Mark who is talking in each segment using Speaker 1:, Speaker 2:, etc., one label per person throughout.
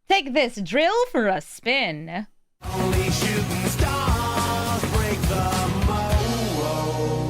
Speaker 1: Take this drill for a spin.
Speaker 2: Only shooting stars break the mold.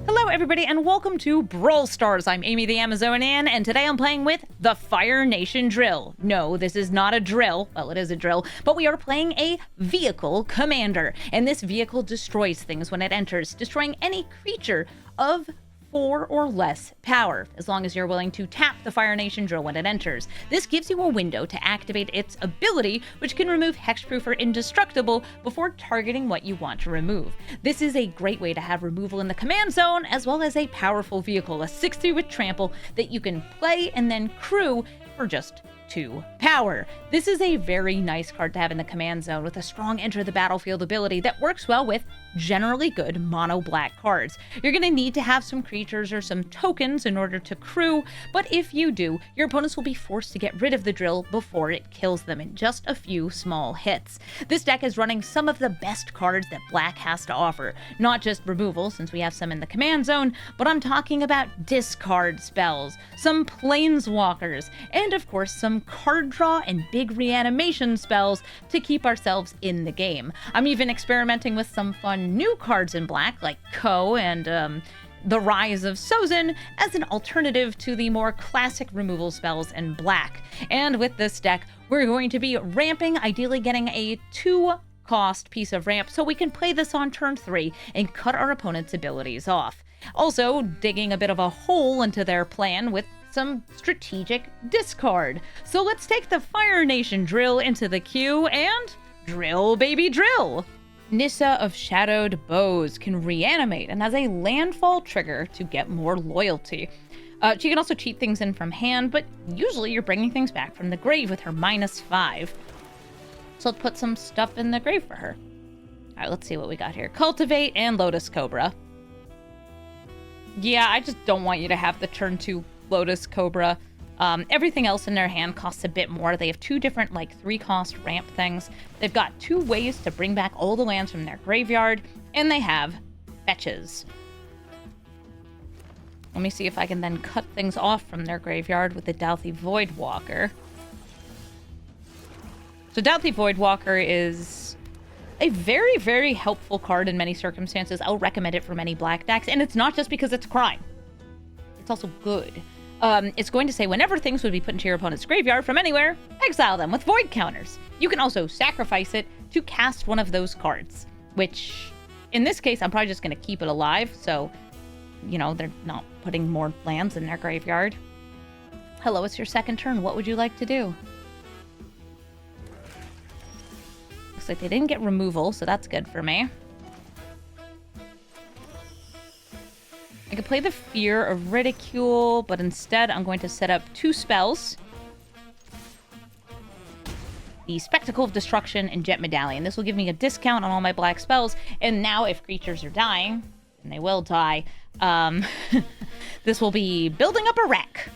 Speaker 1: Hello everybody and welcome to Brawl Stars. I'm Amy the Amazonian and today I'm playing with the Fire Nation drill. No, this is not a drill. Well, it is a drill, but we are playing a vehicle commander. And this vehicle destroys things when it enters, destroying any creature of 4 or less power, as long as you're willing to tap the Fire Nation drill when it enters. This gives you a window to activate its ability, which can remove hexproof or indestructible before targeting what you want to remove. This is a great way to have removal in the command zone, as well as a powerful vehicle, a 6/3 with trample that you can play and then crew for just 2 power. This is a very nice card to have in the command zone with a strong enter the battlefield ability that works well with generally good mono black cards. You're going to need to have some creatures or some tokens in order to crew, but if you do, your opponents will be forced to get rid of the drill before it kills them in just a few small hits. This deck is running some of the best cards that black has to offer, not just removal since we have some in the command zone, but I'm talking about discard spells, some planeswalkers, and of course some card draw and big reanimation spells to keep ourselves in the game. I'm even experimenting with some fun new cards in black like Ko and the Rise of Sozin as an alternative to the more classic removal spells in black. And with this deck, we're going to be ramping, ideally getting a 2-cost piece of ramp so we can play this on turn 3 and cut our opponent's abilities off. Also, digging a bit of a hole into their plan with some strategic discard. So let's take the Fire Nation drill into the queue and drill, baby, drill! Nissa of Shadowed Bows can reanimate and has a landfall trigger to get more loyalty. She can also cheat things in from hand, but usually you're bringing things back from the grave with her -5. So let's put some stuff in the grave for her. All right, let's see what we got here. Cultivate and Lotus Cobra. Yeah, I just don't want you to have the turn 2 Lotus Cobra. Everything else in their hand costs a bit more. They have 2 different, 3-cost ramp things. They've got 2 ways to bring back all the lands from their graveyard, and they have fetches. Let me see if I can then cut things off from their graveyard with the Douthie Voidwalker. So Douthie Voidwalker is a very, very helpful card in many circumstances. I'll recommend it for many black decks, and it's not just because it's a crime. It's also good. It's going to say whenever things would be put into your opponent's graveyard from anywhere, exile them with void counters. You can also sacrifice it to cast one of those cards, which in this case, I'm probably just going to keep it alive. So, they're not putting more lands in their graveyard. Hello, it's your second turn. What would you like to do? Looks like they didn't get removal, so that's good for me. I could play the Fear of Ridicule, but instead I'm going to set up 2 spells. The Spectacle of Destruction and Jet Medallion. This will give me a discount on all my black spells, and now if creatures are dying, and they will die, this will be building up a wreck.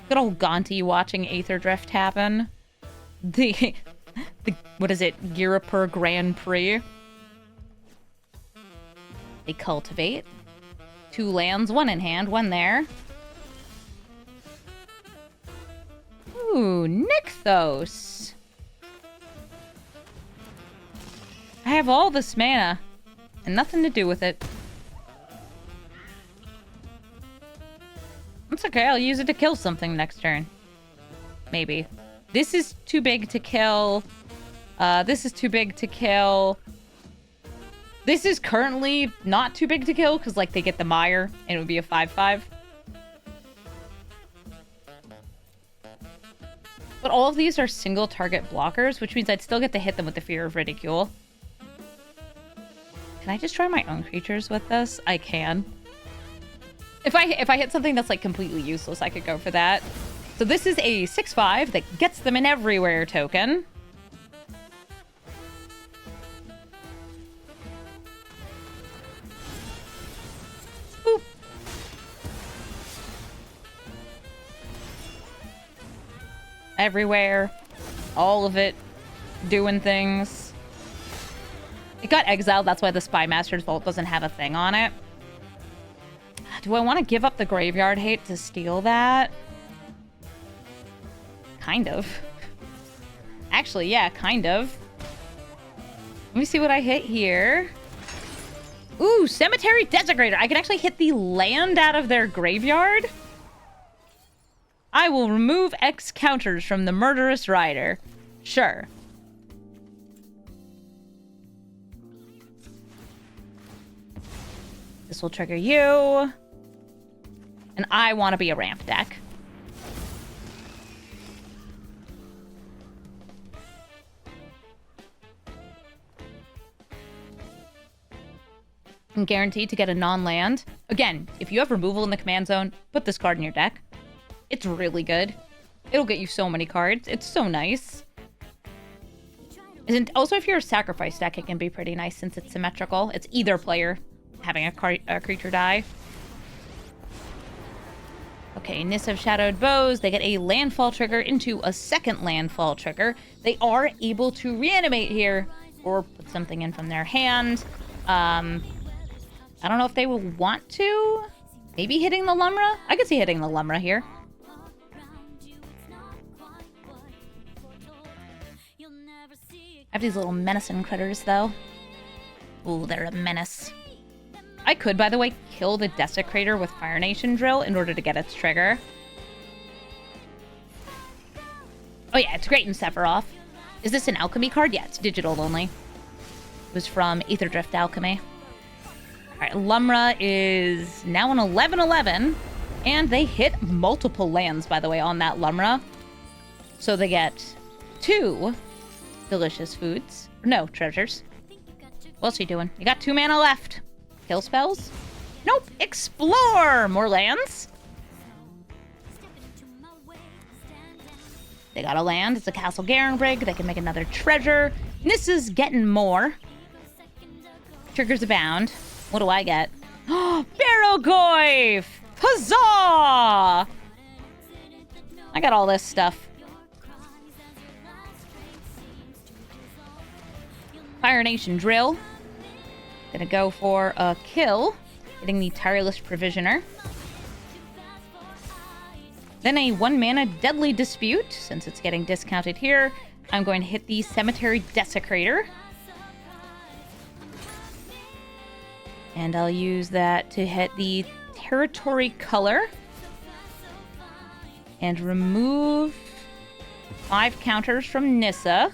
Speaker 1: Good old Gonti watching Aether Drift happen. The what is it? Girapur Grand Prix. They cultivate. 2 lands, 1 in hand, 1 there. Ooh, Nykthos. I have all this mana and nothing to do with it. It's okay, I'll use it to kill something next turn. Maybe. This is too big to kill. This is too big to kill. This is currently not too big to kill because, they get the Mire and it would be a 5/5. But all of these are single target blockers, which means I'd still get to hit them with the Fear of Ridicule. Can I destroy my own creatures with this? I can. If I hit something that's, completely useless, I could go for that. So this is a 6/5 that gets them an everywhere token. Everywhere. All of it. Doing things. It got exiled, that's why the Spymaster's Vault doesn't have a thing on it. Do I want to give up the graveyard hate to steal that? kind of. Actually, yeah, kind of. Let me see what I hit here. Ooh, Cemetery Desecrator. I can actually hit the land out of their graveyard. I will remove X counters from the Murderous Rider. Sure. This will trigger you. And I want to be a ramp deck. I'm guaranteed to get a non-land. Again, if you have removal in the command zone, put this card in your deck. It's really good. It'll get you so many cards. It's so nice. And also, if you're a sacrifice deck, it can be pretty nice since it's symmetrical. It's either player having a creature die. Okay, Nissa of Shadowed Bows. They get a landfall trigger into a second landfall trigger. They are able to reanimate here or put something in from their hand. I don't know if they will want to. Maybe hitting the Lumra? I could see hitting the Lumra here. I have these little menacing critters, though. Ooh, they're a menace. I could, by the way, kill the Desecrator with Fire Nation Drill in order to get its trigger. Oh yeah, it's great in Sephiroth. Is this an alchemy card? Yeah, it's digital only. It was from Aetherdrift Alchemy. Alright, Lumra is now an 11/11, and they hit multiple lands, by the way, on that Lumra. So they get 2 delicious foods. No, treasures. What's he doing? You got 2 mana left. Kill spells? Nope. Explore! More lands. They got a land. It's a Castle Garenbrig. They can make another treasure. Nissa's getting more. Triggers abound. What do I get? Barrowgoyf! Huzzah! I got all this stuff. Fire Nation Drill. Gonna go for a kill. Hitting the Tireless Provisioner. Then a 1-mana Deadly Dispute. Since it's getting discounted here, I'm going to hit the Cemetery Desecrator. And I'll use that to hit the Territory Color. And remove 5 counters from Nissa.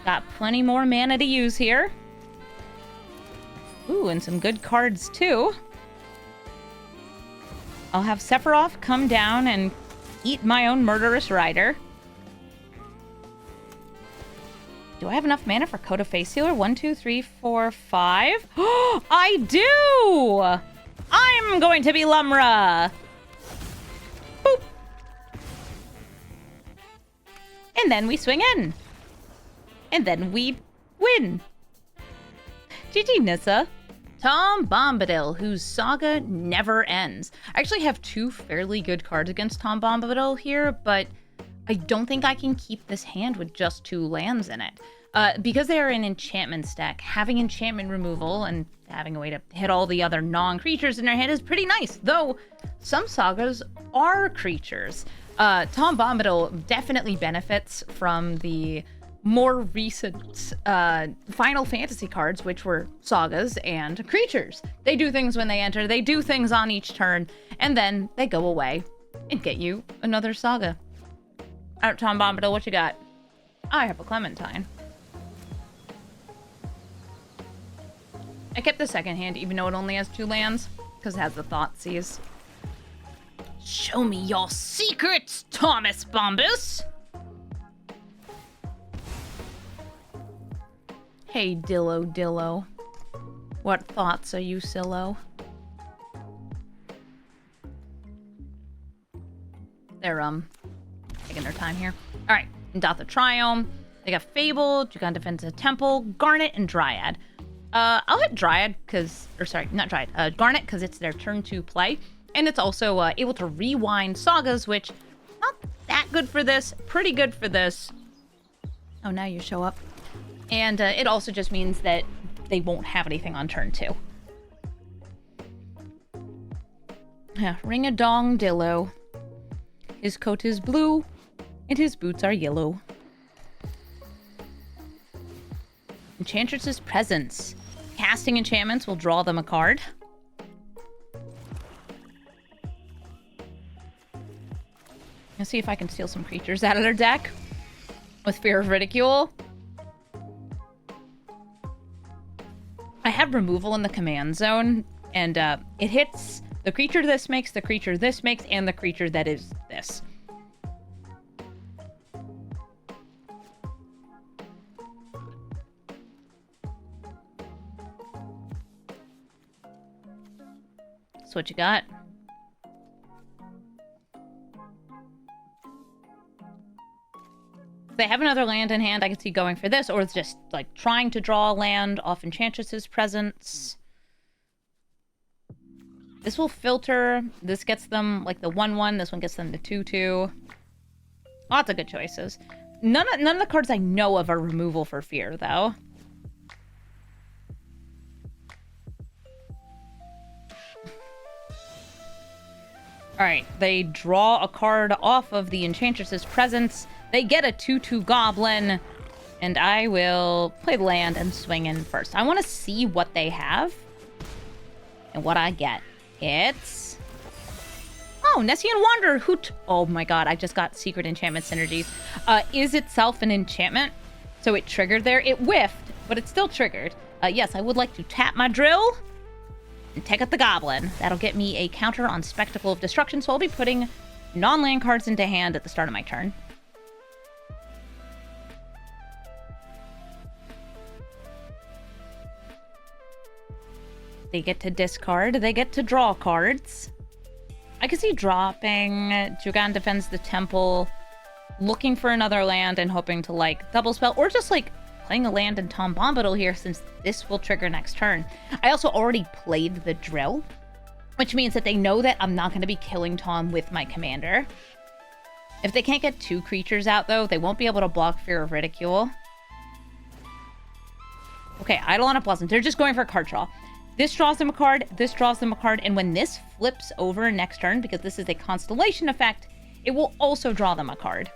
Speaker 1: Got plenty more mana to use here. Ooh, and some good cards too. I'll have Sephiroth come down and eat my own Murderous Rider. Do I have enough mana for Coat of Face Sealer? 1, 2, 3, 4, 5. I do! I'm going to be Lumra! Boop! And then we swing in. And then we win. GG, Nissa. Tom Bombadil, whose saga never ends. I actually have 2 fairly good cards against Tom Bombadil here, but I don't think I can keep this hand with just 2 lands in it. Because they are an enchantment stack, having enchantment removal and having a way to hit all the other non-creatures in their hand is pretty nice, though some sagas are creatures. Tom Bombadil definitely benefits from the more recent Final Fantasy cards, which were sagas and creatures. They do things when they enter, they do things on each turn, and then they go away and get you another saga. Alright, Tom Bombadil, what you got? I have a Clementine. I kept the second hand, even though it only has 2 lands, because it has the Thoughtseize. Show me your secrets, Thomas Bombus! Hey, Dillo. What thoughts are you, Sillo? They're, taking their time here. Alright, Ndatha Triome. They got Fable, Jugon Defensive Temple, Garnet, and Dryad. I'll hit Dryad, Garnet, because it's their turn to play. And it's also able to rewind sagas, which, not that good for this, pretty good for this. Oh, now you show up. And it also just means that they won't have anything on turn 2. Yeah, Ring-a-Dong Dillo. His coat is blue, and his boots are yellow. Enchantress's Presence. Casting enchantments will draw them a card. Let's see if I can steal some creatures out of their deck with Fear of Ridicule. I have removal in the command zone, and it hits the creature this makes, the creature this makes, and the creature that is this. So what you got? If they have another land in hand, I can see going for this, or it's just like trying to draw a land off Enchantress's Presence. This will filter. This gets them like the 1/1. This one gets them the 2/2. Lots of good choices. None of the cards I know of are removal for fear, though. Alright, they draw a card off of the Enchantress's Presence. They get a 2/2 Goblin. And I will play land and swing in first. I want to see what they have. And what I get. It's... Oh, Nessian Wanderer. Oh my god, I just got Secret Enchantment Synergies. Is itself an enchantment. So it triggered there. It whiffed, but it still triggered. Yes, I would like to tap my drill. And take out the Goblin. That'll get me a counter on Spectacle of Destruction, so I'll be putting non-land cards into hand at the start of my turn. They get to discard. They get to draw cards. I could see dropping Jugan Defends the Temple, looking for another land and hoping to, like, double spell, or just, like, playing a land in Tom Bombadil here, since this will trigger next turn. I also already played the drill, which means that they know that I'm not going to be killing Tom with my commander. If they can't get 2 creatures out, though, they won't be able to block Fear of Ridicule. Okay, Eidolon of Blossom. They're just going for a card draw. This draws them a card, this draws them a card, and when this flips over next turn, because this is a constellation effect, it will also draw them a card.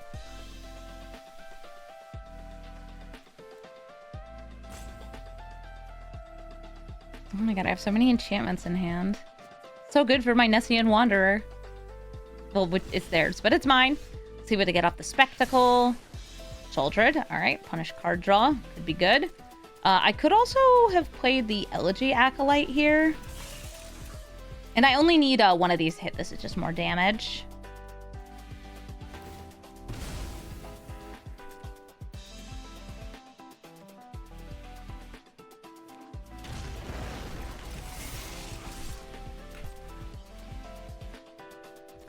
Speaker 1: Oh my god, I have so many enchantments in hand. So good for my Nessian Wanderer. Well, it's theirs, but it's mine. Let's see what they get off the Spectacle. Childred, alright, punish card draw, could be good. I could also have played the Elegy Acolyte here. And I only need one of these to hit. This is just more damage.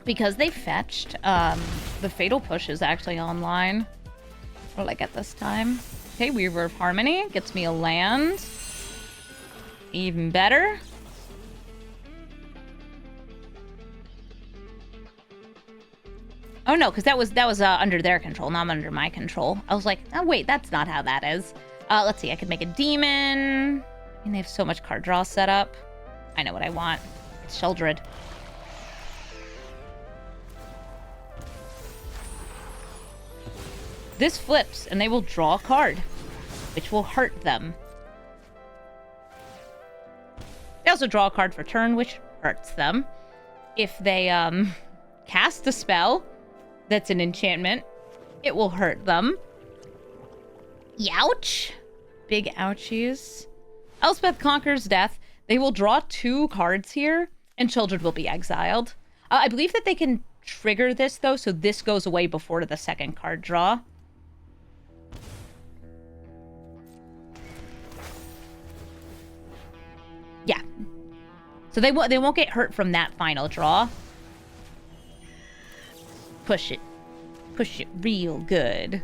Speaker 1: Because they fetched, the Fatal Push is actually online. What did I get this time? Okay, Weaver of Harmony gets me a land. Even better. Oh no, because that was under their control, not under my control. I was like, oh wait, that's not how that is. Let's see, I could make a demon. And they have so much card draw set up. I know what I want. It's Sheldred. This flips, and they will draw a card, which will hurt them. They also draw a card for turn, which hurts them. If they cast a spell that's an enchantment, it will hurt them. Youch! Big ouchies. Elspeth Conquers Death. They will draw 2 cards here, and Children will be exiled. I believe that they can trigger this, though, so this goes away before the second card draw. Yeah. So they won't get hurt from that final draw. Push it. Push it real good.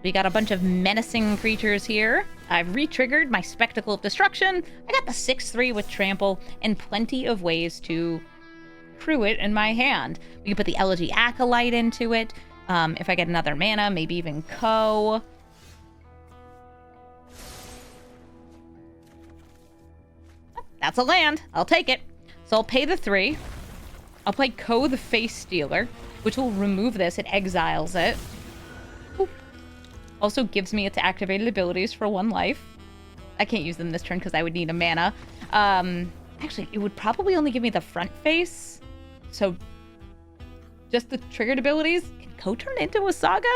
Speaker 1: We got a bunch of menacing creatures here. I've re-triggered my Spectacle of Destruction. I got the 6/3 with Trample and plenty of ways to crew it in my hand. We can put the Elegy Acolyte into it. If I get another mana, maybe even Co. That's a land. I'll take it. So I'll pay the 3. I'll play Ko the Face Stealer, which will remove this. It exiles it. Ooh. Also gives me its activated abilities for 1 life. I can't use them this turn because I would need a mana. Actually, it would probably only give me the front face. So just the triggered abilities. Can Ko turn into a Saga?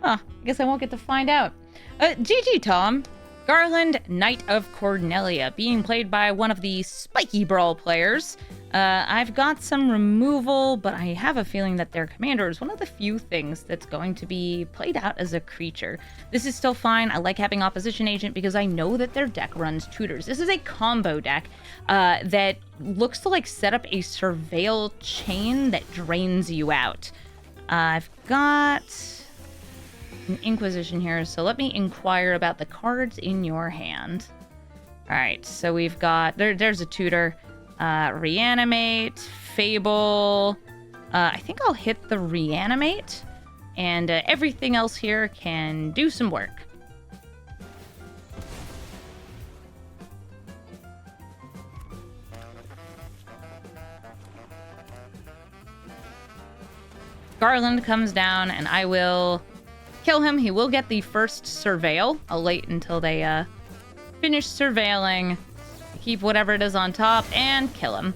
Speaker 1: Huh. I guess I won't get to find out. GG, Tom. Garland, Knight of Cornelia, being played by one of the spiky Brawl players. I've got some removal, but I have a feeling that their commander is one of the few things that's going to be played out as a creature. This is still fine. I like having Opposition Agent because I know that their deck runs tutors. This is a combo deck that looks to like set up a Surveil chain that drains you out. I've got an Inquisition here, so let me inquire about the cards in your hand. All right, so we've got there's a tutor, Reanimate, Fable. I think I'll hit the Reanimate, and everything else here can do some work. Garland comes down, and I will kill him. He will get the first Surveil. I'll wait until they finish surveilling, keep whatever it is on top, and kill him.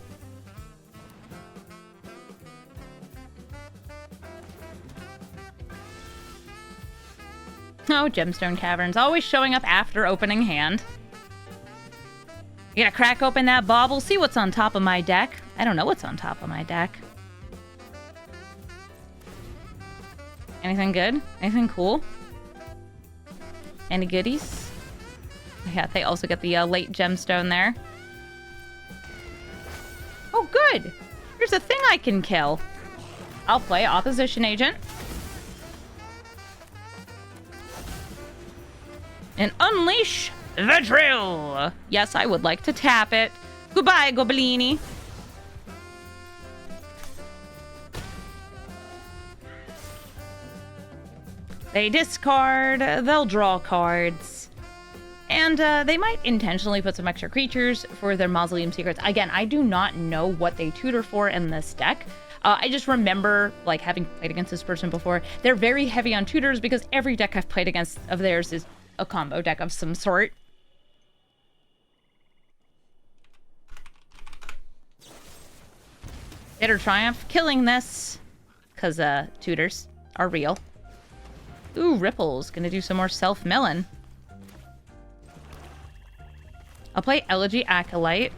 Speaker 1: Oh, Gemstone Caverns, always showing up after opening hand. You gotta crack open that bauble, see what's on top of my deck. I don't know what's on top of my deck. Anything good? Anything cool? Any goodies? Yeah, they also get the late gemstone there. Oh, good! Here's a thing I can kill. I'll play Opposition Agent. And unleash the drill! Yes, I would like to tap it. Goodbye, Goblini. They discard, they'll draw cards, and they might intentionally put some extra creatures for their Mausoleum Secrets. Again, I do not know what they tutor for in this deck. I just remember, like, having played against this person before. They're very heavy on tutors because every deck I've played against of theirs is a combo deck of some sort. Bitter Triumph, killing this, because tutors are real. Ooh, Ripple's gonna do some more self-milling. I'll play Elegy Acolyte.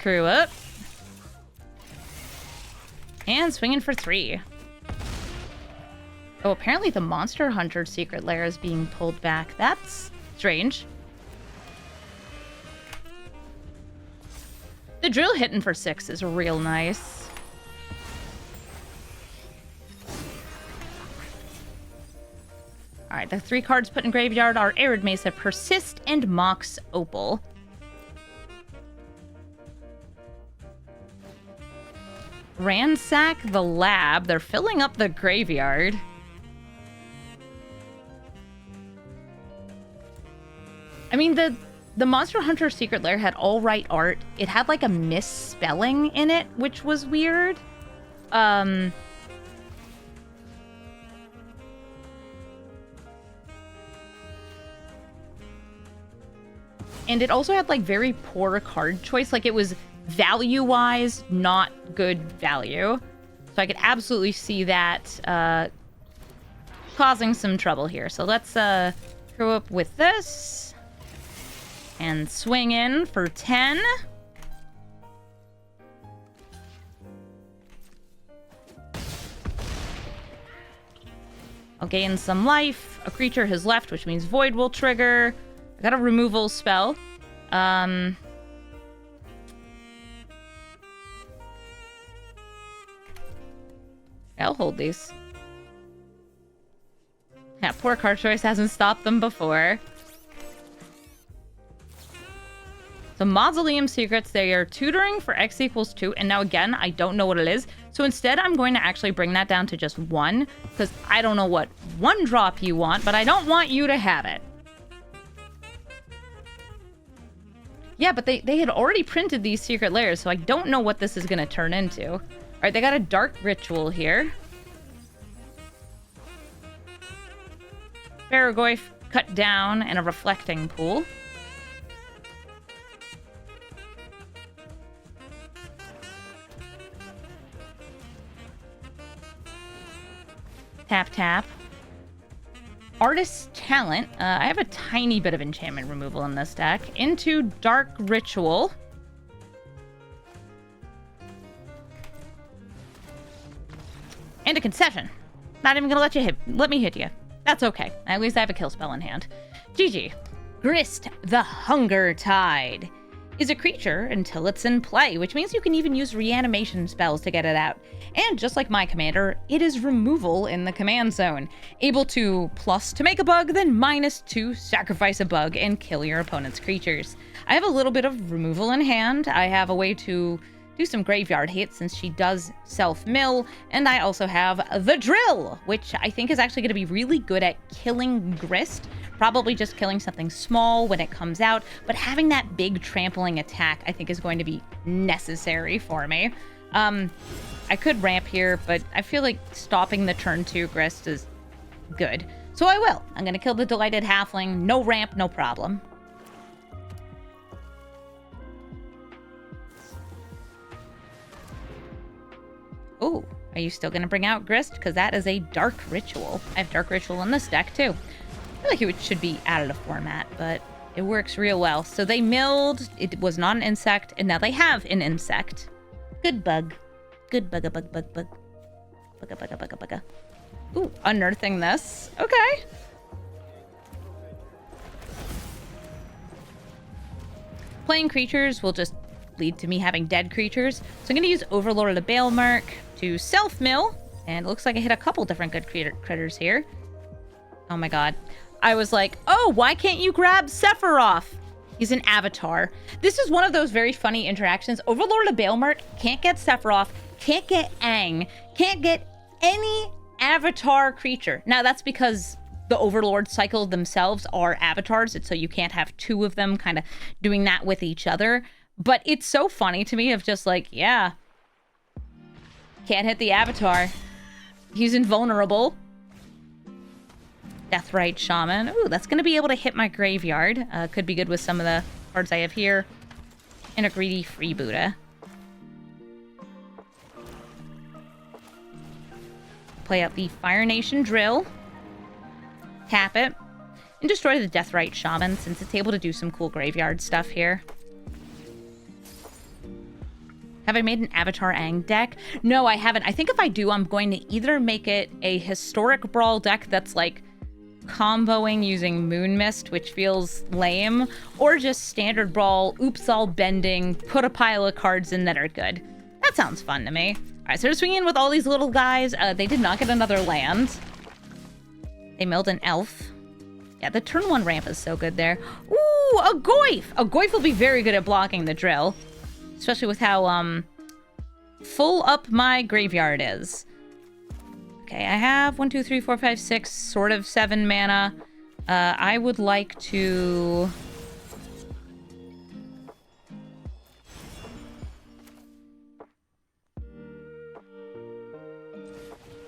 Speaker 1: Crew up. And swinging for 3. Oh, apparently the Monster Hunter Secret Lair is being pulled back. That's strange. The drill hitting for 6 is real nice. Alright, the 3 cards put in graveyard are Arid Mesa, Persist, and Mox Opal. Ransack the Lab. They're filling up the graveyard. I mean, the Monster Hunter Secret Lair had all right art. It had like a misspelling in it, which was weird. And it also had like very poor card choice. Like it was value-wise not good value. So I could absolutely see that causing some trouble here. So let's throw up with this. And swing in for 10. I'll gain some life. A creature has left, which means Void will trigger. I got a removal spell. I'll hold these. Yeah, poor card choice hasn't stopped them before. So Mausoleum Secrets, they are tutoring for X equals 2. And now again, I don't know what it is. So instead, I'm going to actually bring that down to just 1. Because I don't know what 1 drop you want, but I don't want you to have it. Yeah, but they had already printed these secret layers, so I don't know what this is going to turn into. All right, they got a dark ritual here. Paragoyf cut down and a reflecting pool. Tap, tap. Artist's Talent. I have a tiny bit of enchantment removal in this deck. Into Dark Ritual. And a Concession. Not even gonna let me hit you. That's okay. At least I have a kill spell in hand. GG. Grist the Hunger Tide is a creature until it's in play, which means you can even use reanimation spells to get it out. And just like my commander, it is removal in the command zone. Able to plus to make a bug, then minus to sacrifice a bug and kill your opponent's creatures. I have a little bit of removal in hand. I have a way to do some graveyard hate since she does self-mill, and I also have the Drill, which I think is actually going to be really good at killing Grist. Probably just killing something small when it comes out, but having that big trampling attack I think is going to be necessary for me. I could ramp here, but I feel like stopping the turn 2 Grist is good. So I will. I'm going to kill the Delighted Halfling. No ramp, no problem. Oh, are you still going to bring out Grist? Because that is a Dark Ritual. I have Dark Ritual in this deck, too. I feel like it should be out of the format, but it works real well. So they milled, it was not an insect, and now they have an insect. Good bug. Good bugga bug bug bug. Bugga bugga bugga bugga. Ooh, unearthing this. Okay. Playing creatures will just lead to me having dead creatures. So I'm going to use Overlord of the Baelmark to self-mill. And it looks like I hit a couple different good critters here. Oh my god. I was like, oh, why can't you grab Sephiroth? He's an avatar. This is one of those very funny interactions. Overlord of Baelmark can't get Sephiroth, can't get Aang, can't get any avatar creature. Now, that's because the Overlord cycles themselves are avatars, so you can't have two of them kind of doing that with each other. But it's so funny to me of just like, yeah, can't hit the avatar. He's invulnerable. Deathrite Shaman. Ooh, that's going to be able to hit my graveyard. Could be good with some of the cards I have here. And a Greedy Freebooter. Play out the Fire Nation Drill. Tap it. And destroy the Deathrite Shaman since it's able to do some cool graveyard stuff here. Have I made an Avatar Aang deck? No, I haven't. I think if I do, I'm going to either make it a historic Brawl deck that's like comboing using Moon Mist, which feels lame, or just standard Brawl, oops all bending, put a pile of cards in that are good. That sounds fun to me. All right, so they're swinging in with all these little guys. They did not get another land. They milled an elf. Yeah, the turn 1 ramp is so good there. Ooh, a Goyf! A Goyf will be very good at blocking the drill. Especially with how full up my graveyard is. Okay, I have 1, 2, 3, 4, 5, 6, sort of 7 mana. I would like to...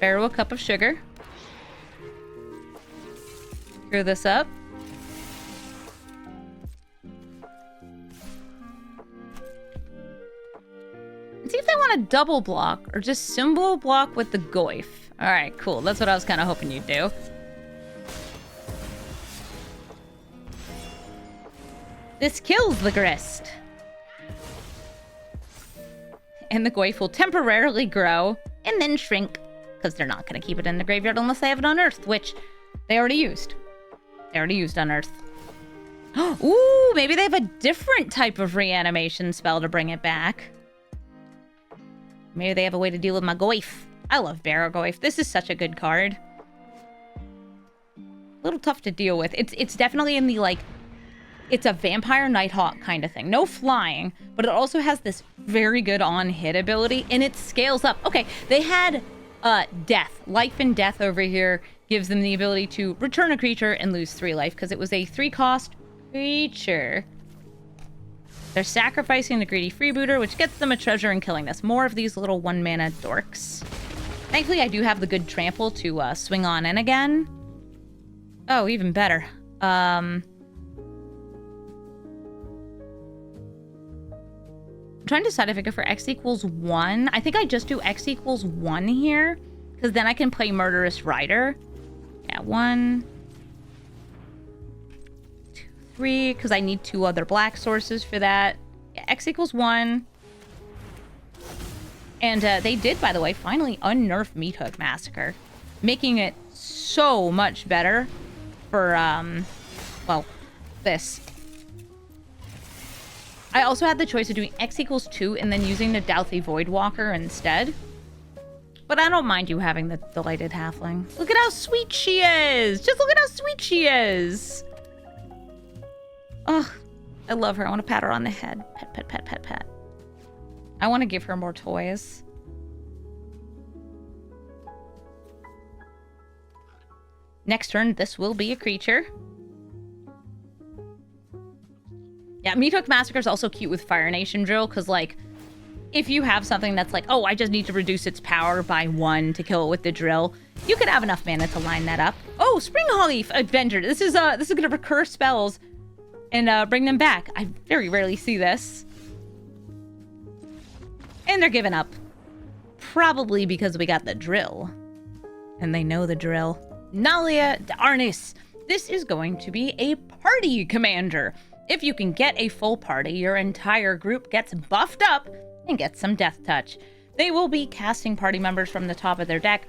Speaker 1: Barrel a cup of sugar. Screw this up. See if they want to double block or just symbol block with the Goyf. All right, cool. That's what I was kind of hoping you'd do. This kills the Grist. And the Goyf will temporarily grow and then shrink because they're not going to keep it in the graveyard unless they have it unearthed, which they already used. They already used unearthed. Ooh, maybe they have a different type of reanimation spell to bring it back. Maybe they have a way to deal with my Goyf. I love Barrow-Goyf. This is such a good card. A little tough to deal with. It's definitely in the, like... It's a Vampire Nighthawk kind of thing. No flying, but it also has this very good on-hit ability, and it scales up. Okay, they had death. Life and death over here gives them the ability to return a creature and lose 3 life, because it was a 3-cost creature. They're sacrificing the greedy freebooter, which gets them a treasure and killing this. More of these little 1-mana dorks. Thankfully, I do have the good trample to swing on in again. Oh, even better. I'm trying to decide if I go for X equals 1. I think I just do X equals 1 here, because then I can play Murderous Rider. Yeah, 1, 2, 3, because I need 2 other black sources for that. Yeah, X equals 1. And they did, by the way, finally unnerf Meathook Massacre, making it so much better for, well, this. I also had the choice of doing X equals 2 and then using the Douthie Voidwalker instead. But I don't mind you having the Delighted Halfling. Look at how sweet she is! Just look at how sweet she is! Oh, I love her. I want to pat her on the head. Pet, pet, pet, pet, pet. I want to give her more toys. Next turn, this will be a creature. Yeah, Meathook Massacre is also cute with Fire Nation Drill, because, like, if you have something that's like, oh, I just need to reduce its power by 1 to kill it with the drill, you could have enough mana to line that up. Oh, Spring Holly Avenger. This is gonna recur spells and bring them back. I very rarely see this. And they're giving up. Probably because we got the drill. And they know the drill. Nalia Darnis. This is going to be a party commander. If you can get a full party, your entire group gets buffed up and gets some death touch. They will be casting party members from the top of their deck.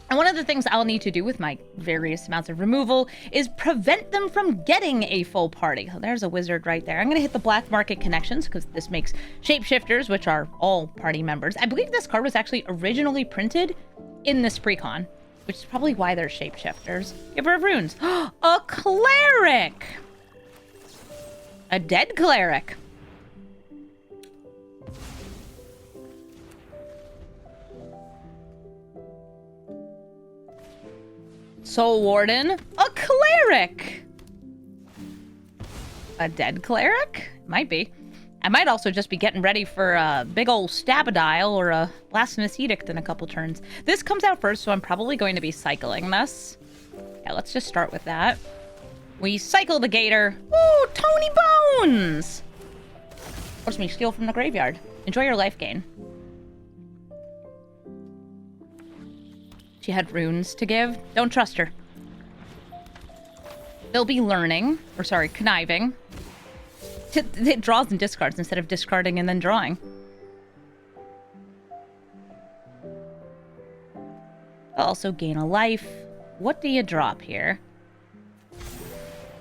Speaker 1: And one of the things I'll need to do with my various amounts of removal is prevent them from getting a full party. So there's a wizard right there. I'm going to hit the black market connections because this makes shapeshifters, which are all party members. I believe this card was actually originally printed in this precon, which is probably why they're shapeshifters. Giver of Runes. A cleric! A dead cleric. Soul Warden. A cleric. A dead cleric? Might be. I might also just be getting ready for a big old Stabadile or a Blasphemous Edict in a couple turns. This comes out first, so I'm probably going to be cycling this. Yeah, let's just start with that. We cycle the Gator. Ooh, Tony Bones! Watch me steal from the graveyard. Enjoy your life gain. She had runes to give. Don't trust her. They'll be learning, or sorry, conniving. It draws and discards instead of discarding and then drawing. I'll also gain a life. What do you drop here?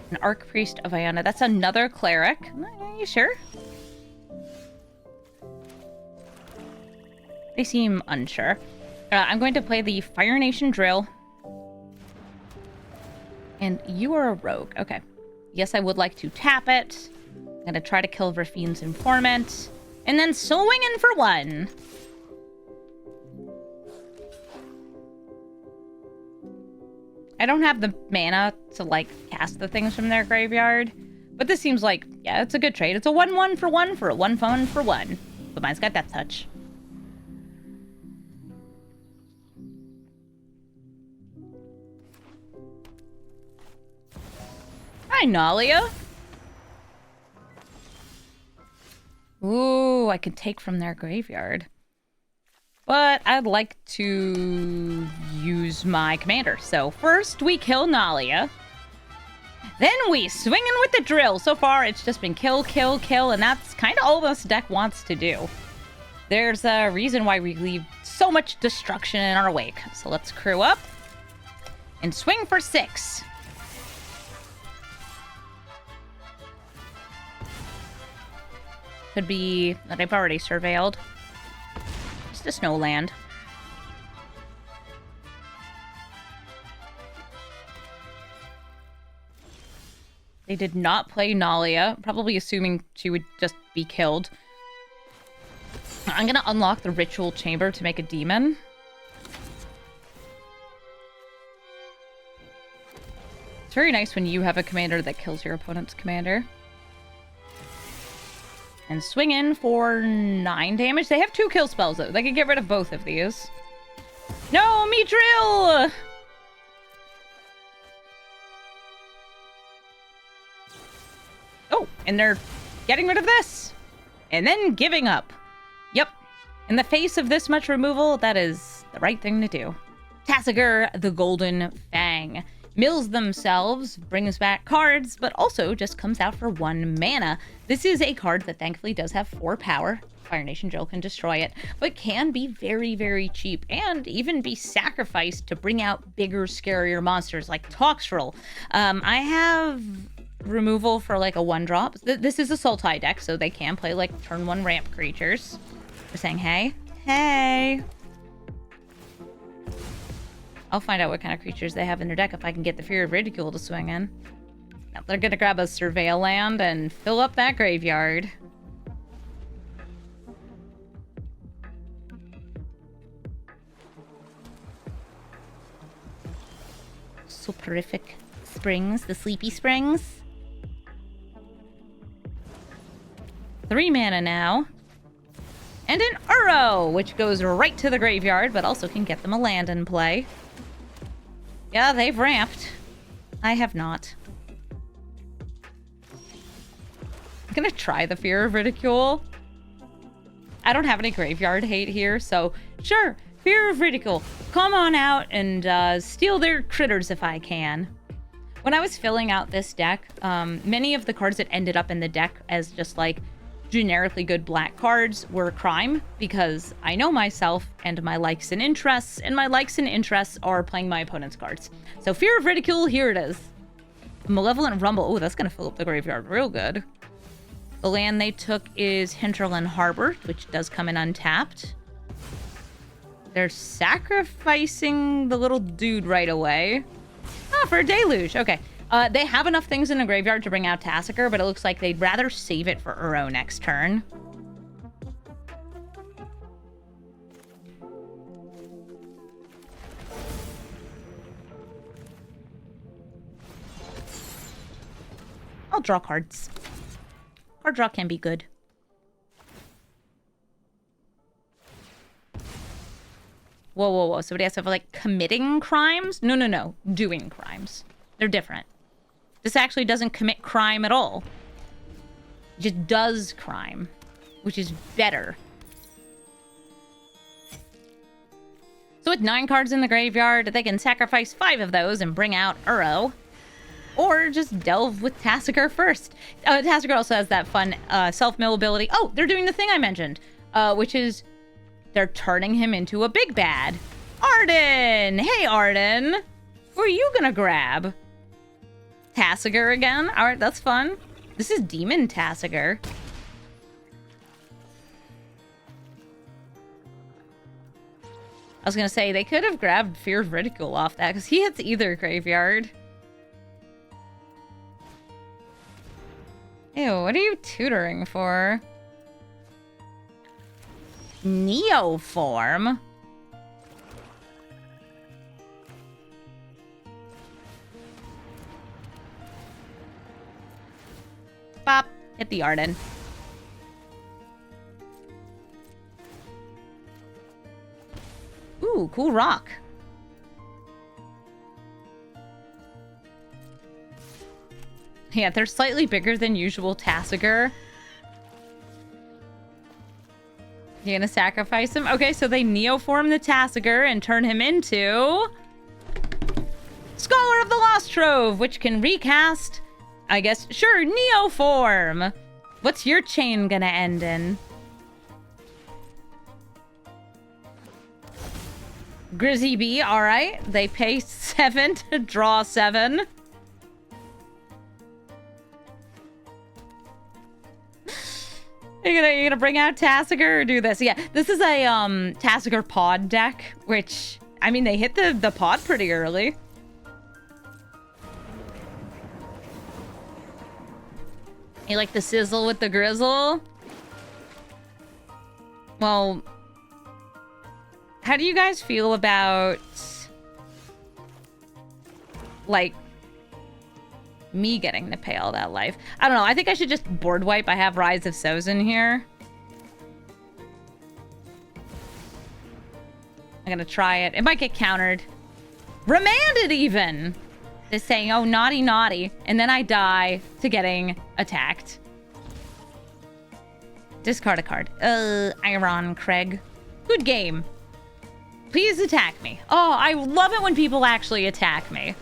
Speaker 1: An Archpriest of Iona. That's another cleric. Are you sure? They seem unsure. I'm going to play the Fire Nation Drill. And you are a rogue. Okay. Yes, I would like to tap it. I'm going to try to kill Verfine's Informant. And then swing in for 1. I don't have the mana to, like, cast the things from their graveyard. But this seems like, yeah, it's a good trade. It's a 1-1 for 1 for a 1-1 for 1. But mine's got Death Touch. Hi, Nalia. Ooh, I could take from their graveyard. But I'd like to use my commander. So first we kill Nalia. Then we swing in with the drill. So far it's just been kill, kill, kill. And that's kind of all this deck wants to do. There's a reason why we leave so much destruction in our wake. So let's crew up. And swing for 6. Could be that I've already surveilled. Just a snowland. They did not play Nalia, probably assuming she would just be killed. I'm gonna unlock the Ritual Chamber to make a demon. It's very nice when you have a commander that kills your opponent's commander. And swing in for 9 damage. They have 2 kill spells, though. They can get rid of both of these. No, me drill! Oh, and they're getting rid of this. And then giving up. Yep. In the face of this much removal, that is the right thing to do. Tasigur, the Golden Fang. Mills themselves, brings back cards, but also just comes out for 1 mana. This is a card that thankfully does have 4 power. Fire Nation Drill can destroy it, but can be very, very cheap and even be sacrificed to bring out bigger, scarier monsters like Toxtrol. I have removal for like a 1-drop. This is a Sultai deck, so they can play like turn 1 ramp creatures. We're saying hey. Hey! I'll find out what kind of creatures they have in their deck if I can get the Fear of Ridicule to swing in. Now they're gonna grab a Surveil land and fill up that graveyard. Soporific Springs, the Sleepy Springs. 3 mana now. And an Uro, which goes right to the graveyard, but also can get them a land in play. Yeah, they've ramped. I have not. I'm gonna try the Fear of Ridicule. I don't have any graveyard hate here, so sure, Fear of Ridicule. Come on out and steal their critters if I can. When I was filling out this deck, many of the cards that ended up in the deck as just like generically good black cards were crime, because I know myself and my likes and interests, and my likes and interests are playing my opponent's cards. So Fear of Ridicule, here it is. Malevolent Rumble. Oh, that's gonna fill up the graveyard real good. The land they took is Hinterland Harbor, which does come in untapped. They're sacrificing the little dude right away. Oh, for a Deluge. Okay. They have enough things in the graveyard to bring out Tasigur, but it looks like they'd rather save it for Uro next turn. I'll draw cards. Card draw can be good. Whoa, whoa, whoa. Somebody has to have, like, committing crimes? No, no, no. Doing crimes. They're different. This actually doesn't commit crime at all. It just does crime, which is better. So with 9 cards in the graveyard, they can sacrifice 5 of those and bring out Uro. Or just delve with Tasigur first. Tasigur also has that fun self-mill ability. Oh, they're doing the thing I mentioned, which is they're turning him into a big bad. Arden! Hey, Arden! Who are you gonna grab? Tasigur again? Alright, that's fun. This is Demon Tasigur. I was gonna say, they could have grabbed Fear of Ridicule off that, because he hits either graveyard. Ew, what are you tutoring for? Neoform? Bop. Hit the Arden. Ooh, cool rock. Yeah, they're slightly bigger than usual Tasigur. You gonna sacrifice him? Okay, so they neoform the Tasigur and turn him into Scholar of the Lost Trove, which can recast, I guess, sure, neoform. What's your chain gonna end in? Grizzy B, alright. They pay 7 to draw 7. You're gonna bring out Tasigur or do this? Yeah, this is a Tasigur pod deck, which, I mean, they hit the pod pretty early. You like the sizzle with the grizzle? Well, how do you guys feel about, like, me getting to pay all that life. I don't know. I think I should just board wipe. I have Rise of Sozin here. I'm gonna try it. It might get countered. Remanded even! Just saying, oh, naughty, naughty. And then I die to getting attacked. Discard a card. Iron Craig. Good game. Please attack me. Oh, I love it when people actually attack me.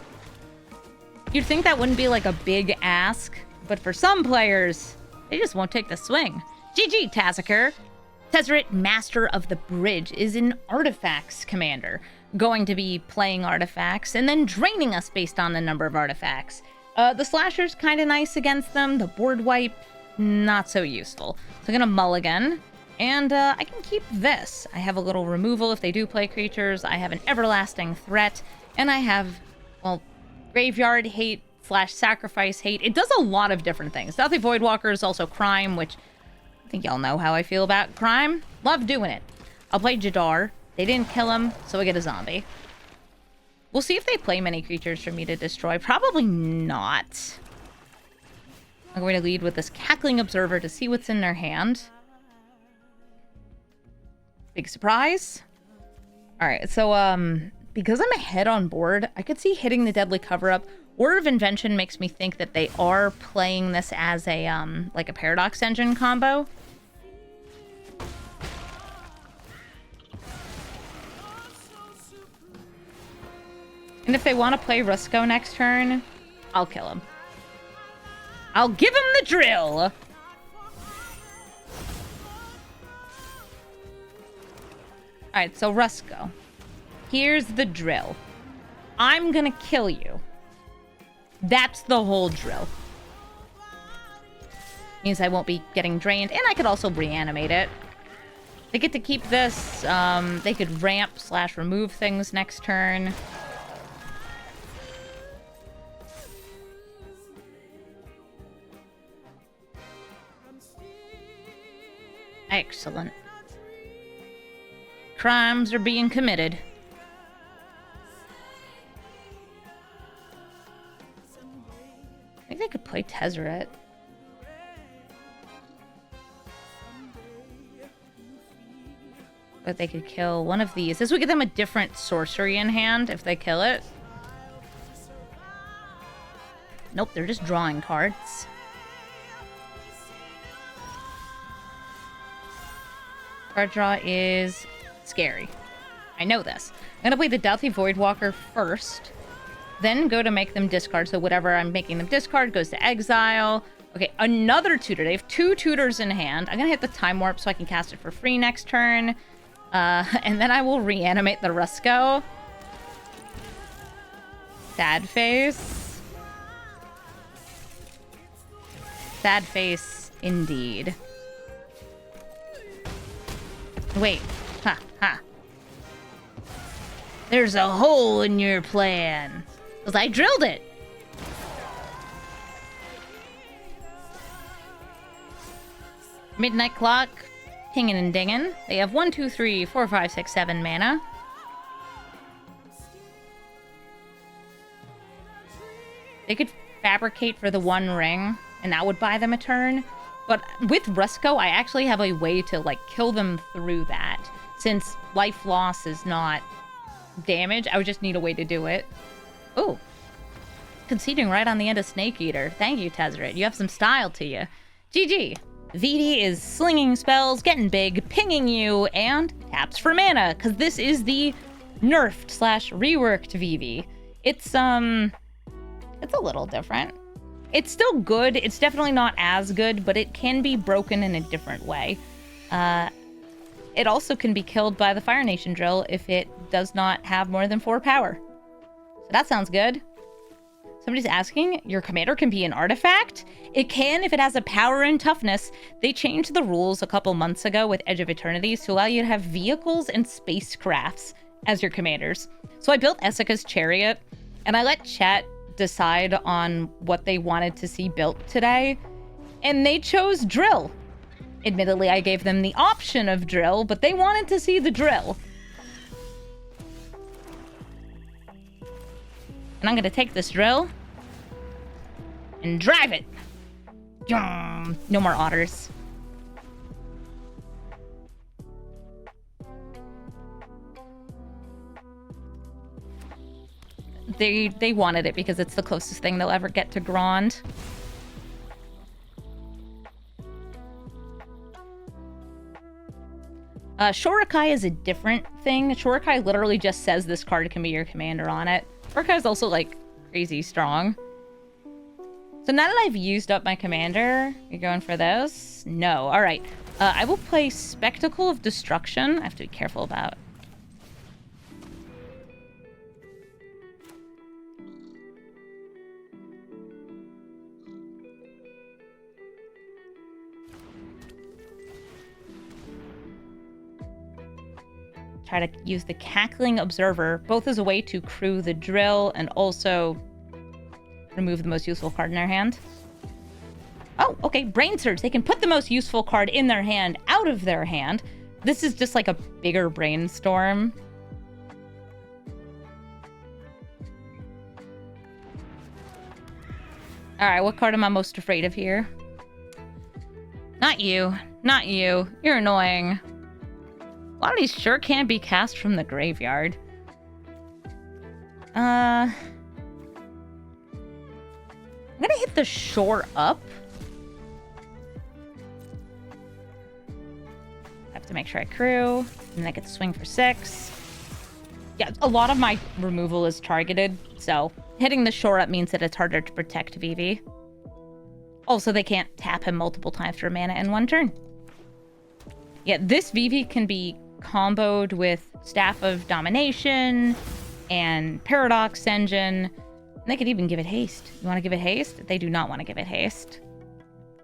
Speaker 1: You'd think that wouldn't be like a big ask, but for some players, they just won't take the swing. GG, Tazaker. Tezzeret, Master of the Bridge, is an artifacts commander, going to be playing artifacts and then draining us based on the number of artifacts. The slasher's kind of nice against them. The board wipe, not so useful. So I'm gonna mulligan, and I can keep this. I have a little removal if they do play creatures. I have an everlasting threat, and I have, well, graveyard hate / sacrifice hate. It does a lot of different things. Stealthy Voidwalker is also crime, which I think y'all know how I feel about crime. Love doing it. I'll play Jadar. They didn't kill him, so I get a zombie. We'll see if they play many creatures for me to destroy. Probably not. I'm going to lead with this Cackling Observer to see what's in their hand. Big surprise. All right, so because I'm ahead on board, I could see hitting the Deadly Cover-Up. Word of Invention makes me think that they are playing this as a like a Paradox Engine combo. And if they want to play Rusko next turn, I'll kill him. I'll give him the drill! Alright, so Rusko. Here's the drill. I'm gonna kill you. That's the whole drill. Means I won't be getting drained, and I could also reanimate it. They get to keep this. They could ramp / remove things next turn. Excellent. Crimes are being committed. I think they could play Tezzeret. But they could kill one of these. This would give them a different sorcery in hand if they kill it. Nope, they're just drawing cards. Card draw is scary. I know this. I'm gonna play the Stealthy Voidwalker first, then go to make them discard. So whatever I'm making them discard goes to exile. Okay, another tutor. They have 2 tutors in hand. I'm gonna hit the Time Warp so I can cast it for free next turn. And then I will reanimate the Rusko. Sad face. Sad face indeed. Wait. Ha, ha. There's a hole in your plan. Because I drilled it. Midnight Clock. Pingin' and dingin'. They have 1, 2, 3, 4, 5, 6, 7 mana. They could fabricate for the 1 ring, and that would buy them a turn. But with Rusko, I actually have a way to, like, kill them through that. Since life loss is not damage, I would just need a way to do it. Ooh. Conceding right on the end of Snake Eater. Thank you, Tezzeret. You have some style to you. GG. VD is slinging spells, getting big, pinging you, and taps for mana, because this is the nerfed / reworked VV. It's a little different. It's still good. It's definitely not as good, but it can be broken in a different way. It also can be killed by the Fire Nation drill if it does not have more than 4 power. So that sounds good. Somebody's asking, your commander can be an artifact? It can if it has a power and toughness. They changed the rules a couple months ago with Edge of Eternities to allow you to have vehicles and spacecrafts as your commanders. So I built Essica's Chariot, and I let chat decide on what they wanted to see built today, and they chose drill. Admittedly, I gave them the option of drill, but they wanted to see the drill. And I'm gonna take this drill. And drive it! Yum. No more otters. They wanted it because it's the closest thing they'll ever get to Grand. Shorakai is a different thing. Shorakai literally just says this card can be your commander on it. Shorakai is also, like, crazy strong. So now that I've used up my commander, you going for this? No. All right. I will play Spectacle of Destruction. I have to be careful about. Try to use the Cackling Observer, both as a way to crew the drill and also remove the most useful card in their hand. Oh, okay, Brain Surge. They can put the most useful card in their hand out of their hand. This is just like a bigger brainstorm. All right, what card am I most afraid of here? Not you. Not you. You're annoying. A lot of these sure can be cast from the graveyard. I'm gonna hit the Shore Up. I have to make sure I crew. And then I get to swing for 6. Yeah, a lot of my removal is targeted, so hitting the Shore Up means that it's harder to protect Vivi. Also, they can't tap him multiple times for mana in one turn. Yeah, this Vivi can be comboed with Staff of Domination and Paradox Engine. And they could even give it haste. You want to give it haste? They do not want to give it haste.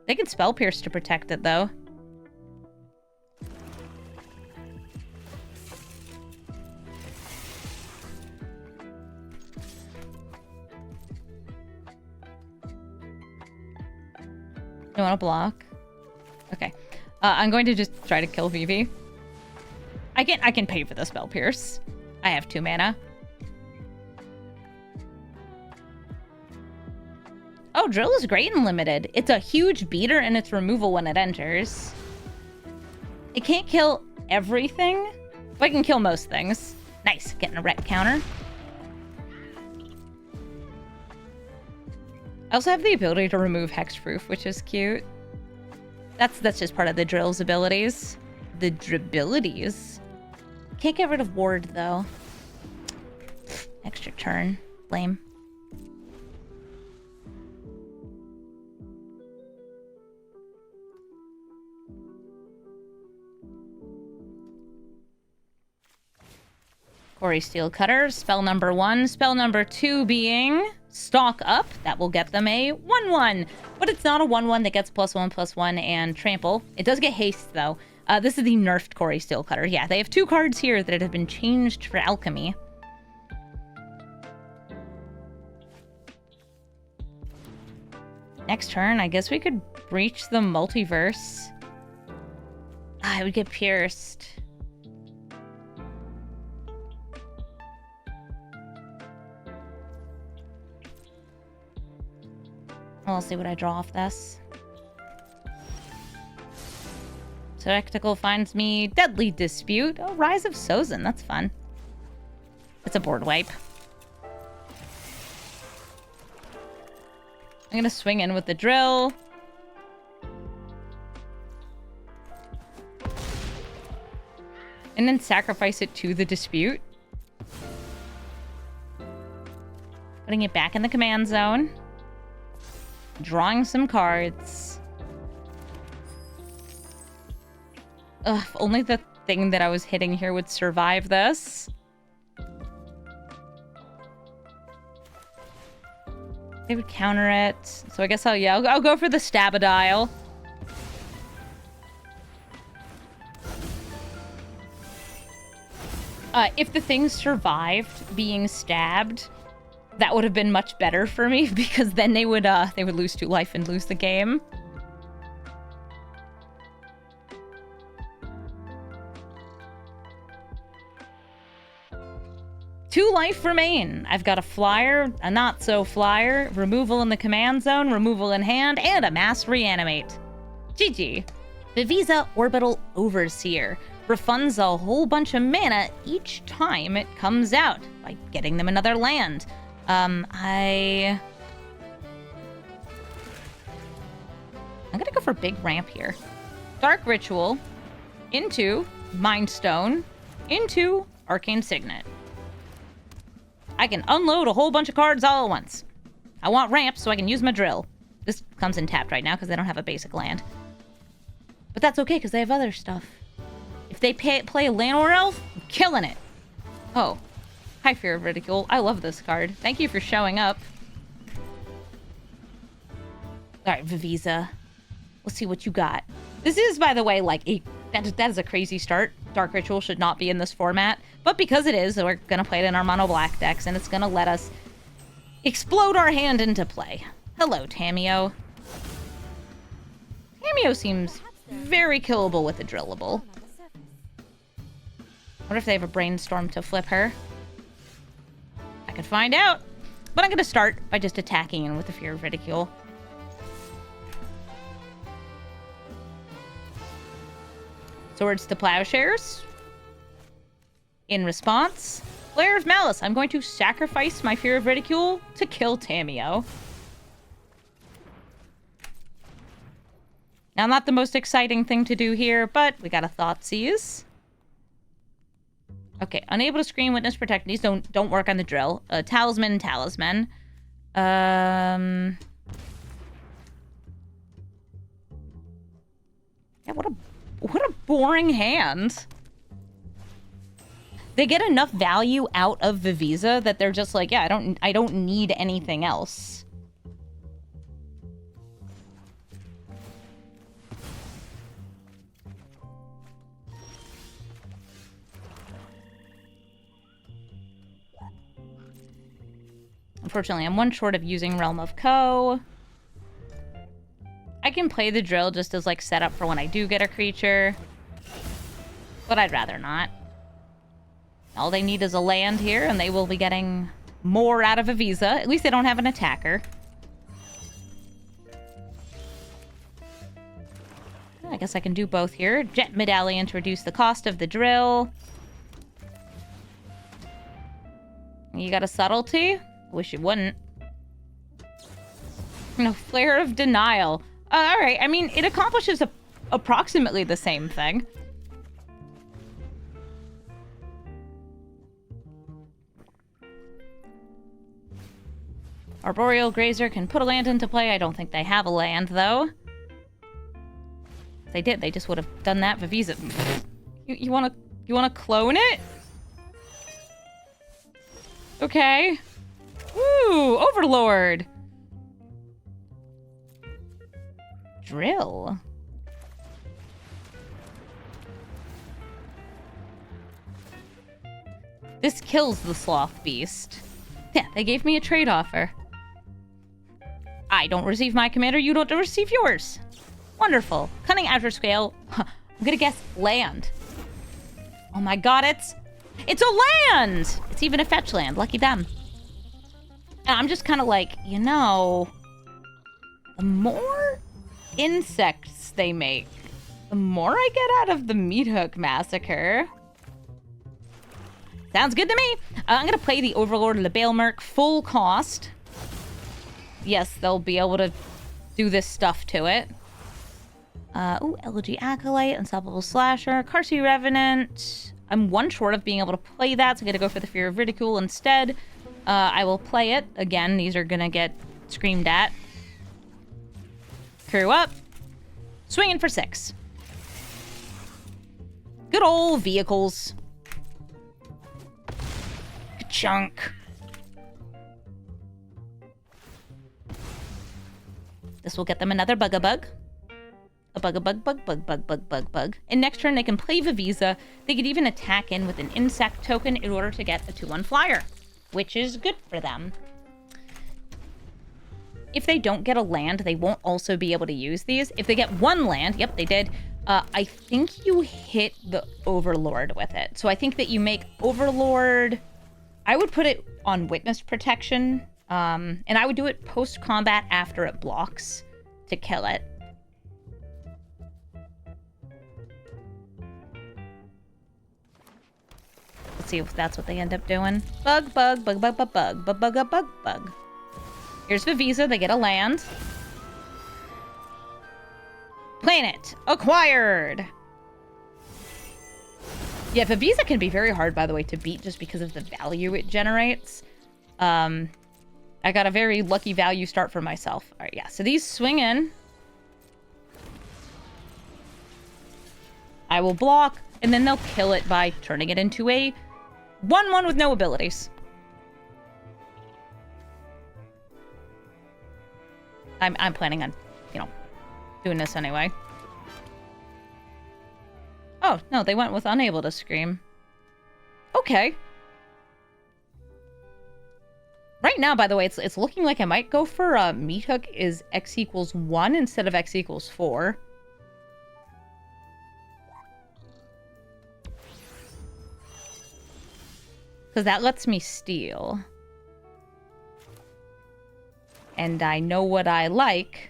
Speaker 1: They can Spell Pierce to protect it, though. You want to block? Okay. I'm going to just try to kill Vivi. I can pay for the Spell Pierce. I have 2 mana. Oh, Drill is great in Limited. It's a huge beater and it's removal when it enters. It can't kill everything, but it can kill most things. Nice, getting a ret counter. I also have the ability to remove Hexproof, which is cute. That's just part of the Drill's abilities. The Dribbilities. Can't get rid of Ward, though. Extra turn. Lame. Quarry Steel Cutter, spell number 1. Spell number 2 being Stalk Up. That will get them a 1/1. But it's not a 1/1 that gets +1/+1 and trample. It does get haste, though. This is the nerfed Quarry Steel Cutter. Yeah, they have 2 cards here that have been changed for alchemy. Next turn, I guess we could breach the multiverse. I would get pierced. I'll see what I draw off this. Spectacle finds me Deadly Dispute. Oh, Rise of Sozin. That's fun. It's a board wipe. I'm gonna swing in with the drill. And then sacrifice it to the dispute. Putting it back in the command zone. Drawing some cards. Ugh, if only the thing that I was hitting here would survive this. They would counter it. So I guess I'll go for the Stabadile. If the thing survived being stabbed, that would have been much better for me because then they would lose 2 life and lose the game. 2 life remain. I've got a flyer, a not-so-flyer, removal in the command zone, removal in hand, and a mass reanimate. GG. Vivisa Orbital Overseer refunds a whole bunch of mana each time it comes out by getting them another land. I'm gonna go for big ramp here. Dark Ritual into Mind Stone into Arcane Signet. I can unload a whole bunch of cards all at once. I want ramps so I can use my drill. This comes in tapped right now because they don't have a basic land. But that's okay because they have other stuff. If they play a Llanowar Elf, I'm killing it. Oh. Hi, Fear of Ridicule. I love this card. Thank you for showing up. Alright, Vivisa. Let's see what you got. This is, by the way, like that is a crazy start. Dark Ritual should not be in this format. But because it is, we're going to play it in our mono black decks, and it's going to let us explode our hand into play. Hello, Tamio. Tamio seems very killable with a drillable. What if they have a brainstorm to flip her? I could find out. But I'm going to start by just attacking in with the Fear of Ridicule. Swords to Plowshares. In response, Flare of Malice. I'm going to sacrifice my Fear of Ridicule to kill Tamio. Now, not the most exciting thing to do here, but we got a Thoughtseize. Okay, unable to screen, witness, protect. These don't work on the drill. Talisman. Yeah, what a boring hand. They get enough value out of Vivisa that they're just like, yeah, I don't need anything else. Unfortunately, I'm one short of using Realm of Co. I can play the drill just as like setup for when I do get a creature. But I'd rather not. All they need is a land here, and they will be getting more out of a Visa. At least they don't have an attacker. I guess I can do both here. Jet Medallion to reduce the cost of the drill. You got a Subtlety? Wish you wouldn't. No, Flare of Denial. Alright, I mean, it accomplishes approximately the same thing. Arboreal Grazer can put a land into play. I don't think they have a land, though. If they did, they just would have done that for Visa. You wanna clone it? Okay. Ooh, Overlord. Drill. This kills the Sloth Beast. Yeah, they gave me a trade offer. I don't receive my commander, you don't receive yours. Wonderful. Cunning Outer Scale. I'm gonna guess land. Oh my god, it's a land! It's even a fetch land. Lucky them. And I'm just kind of like, you know, the more insects they make, the more I get out of the Meat Hook Massacre. Sounds good to me. I'm going to play the Overlord of the Balemerc full cost. Yes, they'll be able to do this stuff to it. Ooh, Elegy Acolyte, Unstoppable Slasher, Karsi Revenant. I'm one short of being able to play that, so I'm going to go for the Fear of Ridicule instead. I will play it. Again, these are going to get screamed at. Crew up. Swinging for 6. Good old vehicles. Chunk. This will get them another bug-a-bug. A bug-a-bug. And next turn, they can play Vivisa. They could even attack in with an insect token in order to get a 2/1 flyer, which is good for them. If they don't get a land, they won't also be able to use these. If they get one land, yep, they did. I think you hit the Overlord with it. So I think that you make Overlord I would put it on witness protection, and I would do it post-combat after it blocks to kill it. Let's see if that's what they end up doing. Bug, bug, bug, bug, bug, bug, bug, bug, bug, bug. Here's Vivisa. They get a land. Planet acquired. Yeah, Vivisa can be very hard, by the way, to beat just because of the value it generates. I got a very lucky value start for myself. All right, yeah. So these swing in. I will block, and then they'll kill it by turning it into a 1/1 with no abilities. I'm planning on, you know, doing this anyway. Oh, no, they went with unable to scream. Okay. Right now, by the way, it's looking like I might go for meat hook is x equals 1 instead of x equals 4. Because that lets me steal. And I know what I like.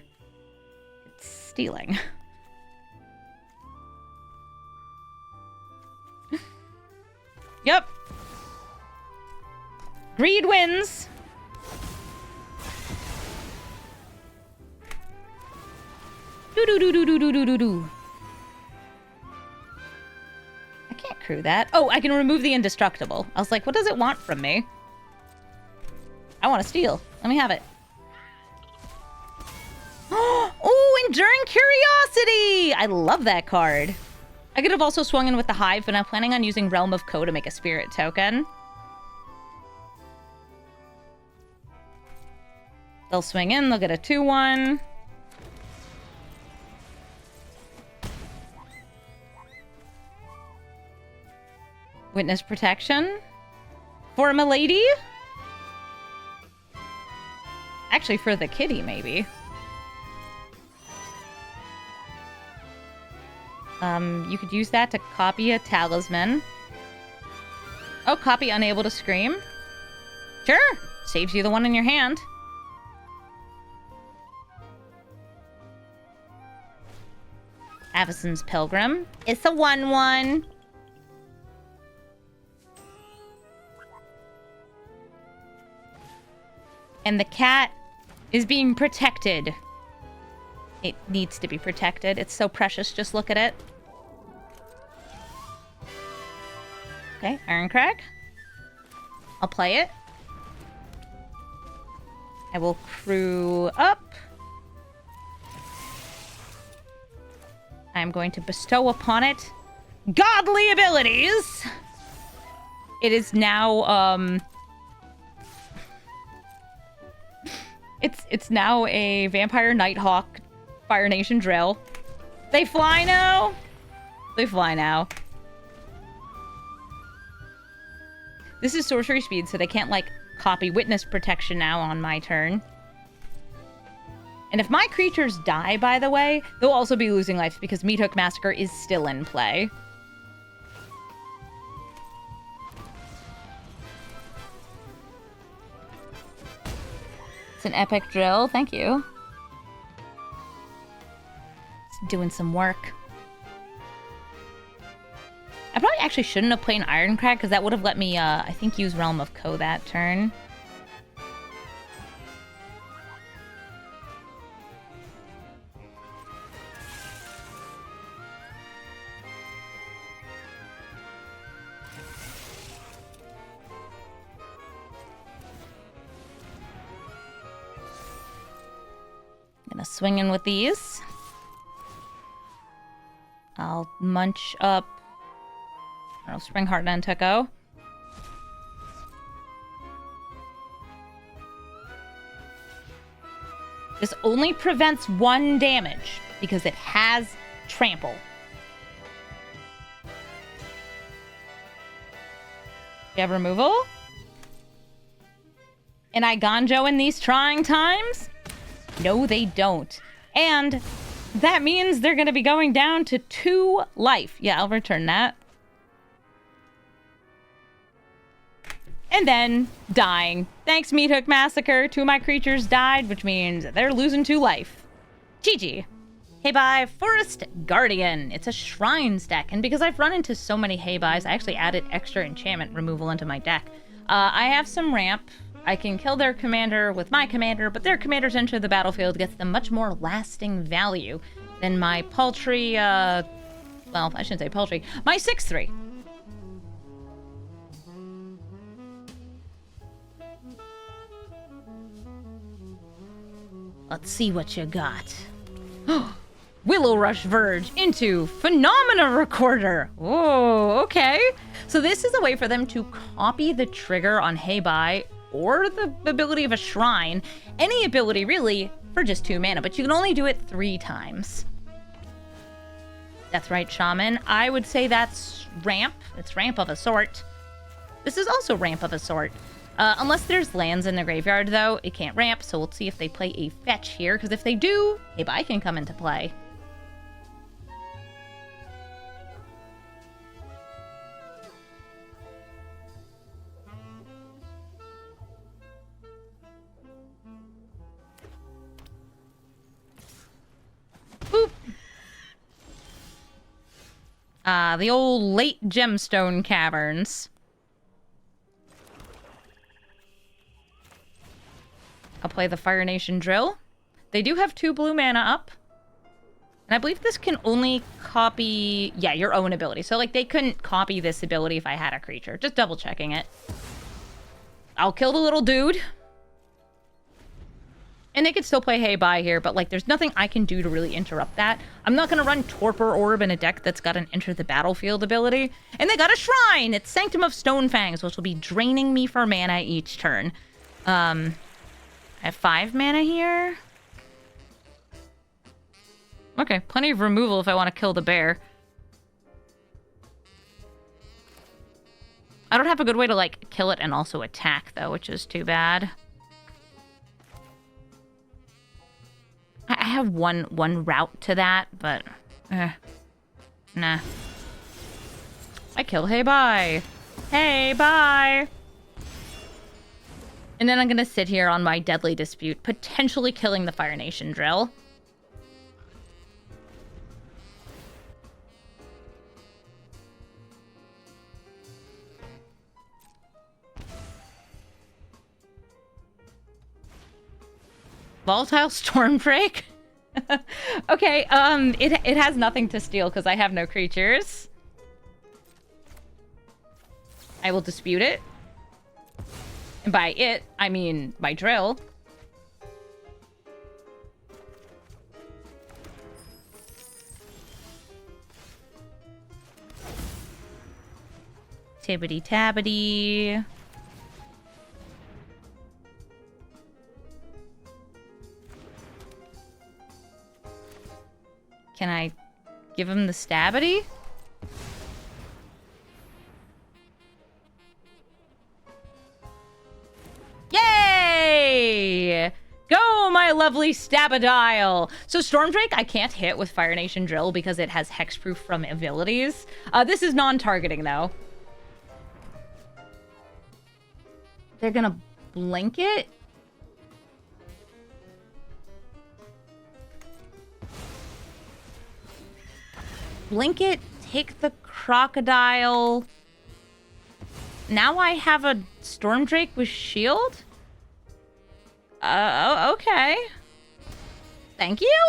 Speaker 1: It's stealing. Yep. Greed wins. Do-do-do-do-do-do-do-do. I can't crew that. Oh, I can remove the indestructible. I was like, what does it want from me? I want to steal. Let me have it. Oh, Enduring Curiosity! I love that card. I could have also swung in with the Hive, but I'm planning on using Realm of Ko to make a spirit token. They'll swing in, they'll get a 2/1. Witness protection. For a milady? Actually, for the kitty, maybe. You could use that to copy a talisman. Oh, copy unable to scream. Sure. Saves you the one in your hand. Avacyn's Pilgrim. It's a 1/1. And the cat is being protected. It needs to be protected. It's so precious. Just look at it. Okay, Ironcrag. I'll play it. I will crew up. I'm going to bestow upon it godly abilities. It is now, It's now a Vampire Nighthawk Fire Nation drill. They fly now. They fly now. This is sorcery speed, so they can't, like, copy witness protection now on my turn. And if my creatures die, by the way, they'll also be losing life because Meat Hook Massacre is still in play. It's an epic drill. Thank you. It's doing some work. I probably actually shouldn't have played an Ironcrag because that would have let me, I think, use Realm of Ko that turn. Gonna swing in with these. I'll munch up. I'll Spring Heart Nantuko. This only prevents 1 damage because it has trample. You have removal? And I Ganjo in these trying times? No, they don't. And that means they're going to be going down to 2 life. Yeah, I'll return that. and then dying. Thanks, Meat Hook Massacre. 2 of my creatures died, which means they're losing 2 life. GG. Hey bye, Forest Guardian. It's a shrine stack, and because I've run into so many hey buys, I actually added extra enchantment removal into my deck. I have some ramp. I can kill their commander with my commander, but their commanders enter the battlefield gets them much more lasting value than my paltry, well, I shouldn't say paltry, my 6/3. Let's see what you got. Willow Rush Verge into Phenomena Recorder. Oh, okay. So this is a way for them to copy the trigger on Hey Bye or the ability of a shrine. Any ability, really, for just 2 mana, but you can only do it 3 times. That's right, Shaman. I would say that's ramp. It's ramp of a sort. This is also ramp of a sort. Unless there's lands in the graveyard, though, it can't ramp, so we'll see if they play a fetch here, because if they do, Hey Bye can come into play. Boop. The old late gemstone caverns. I'll play the Fire Nation Drill. They do have 2 blue mana up. And I believe this can only copy, yeah, your own ability. So, like, they couldn't copy this ability if I had a creature. Just double checking it. I'll kill the little dude. And they could still play Hey Bye here, but, like, there's nothing I can do to really interrupt that. I'm not going to run Torpor Orb in a deck that's got an Enter the Battlefield ability. And they got a Shrine! It's Sanctum of Stonefangs, which will be draining me for mana each turn. I have 5 mana here. Okay, plenty of removal if I want to kill the bear. I don't have a good way to, like, kill it and also attack, though, which is too bad. I have one route to that, but... nah. I kill Hey Bye. Hey Bye! And then I'm going to sit here on my Deadly Dispute, potentially killing the Fire Nation Drill. Volatile Stormdrake? Okay, it has nothing to steal because I have no creatures. I will dispute it. And by it, I mean my drill. Tibbity tabbity. Can I give him the stabbity? Yay! Go, my lovely Stabadile! So Stormdrake, I can't hit with Fire Nation Drill because it has hexproof from abilities. This is non-targeting, though. They're gonna blink it? Blink it, take the crocodile. Now I have a Stormdrake with shield? Okay. Thank you?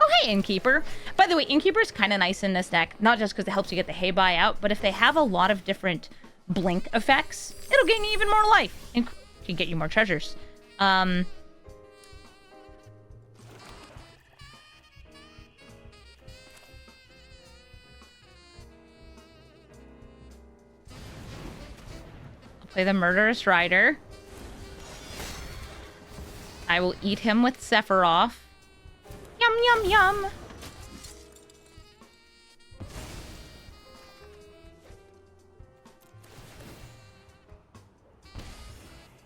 Speaker 1: Oh, hey, Innkeeper. By the way, Innkeeper's kind of nice in this deck. Not just because it helps you get the Hey Bye out, but if they have a lot of different blink effects, it'll gain you even more life. And can get you more treasures. I'll play the Murderous Rider. I will eat him with Sephiroth. Yum, yum, yum.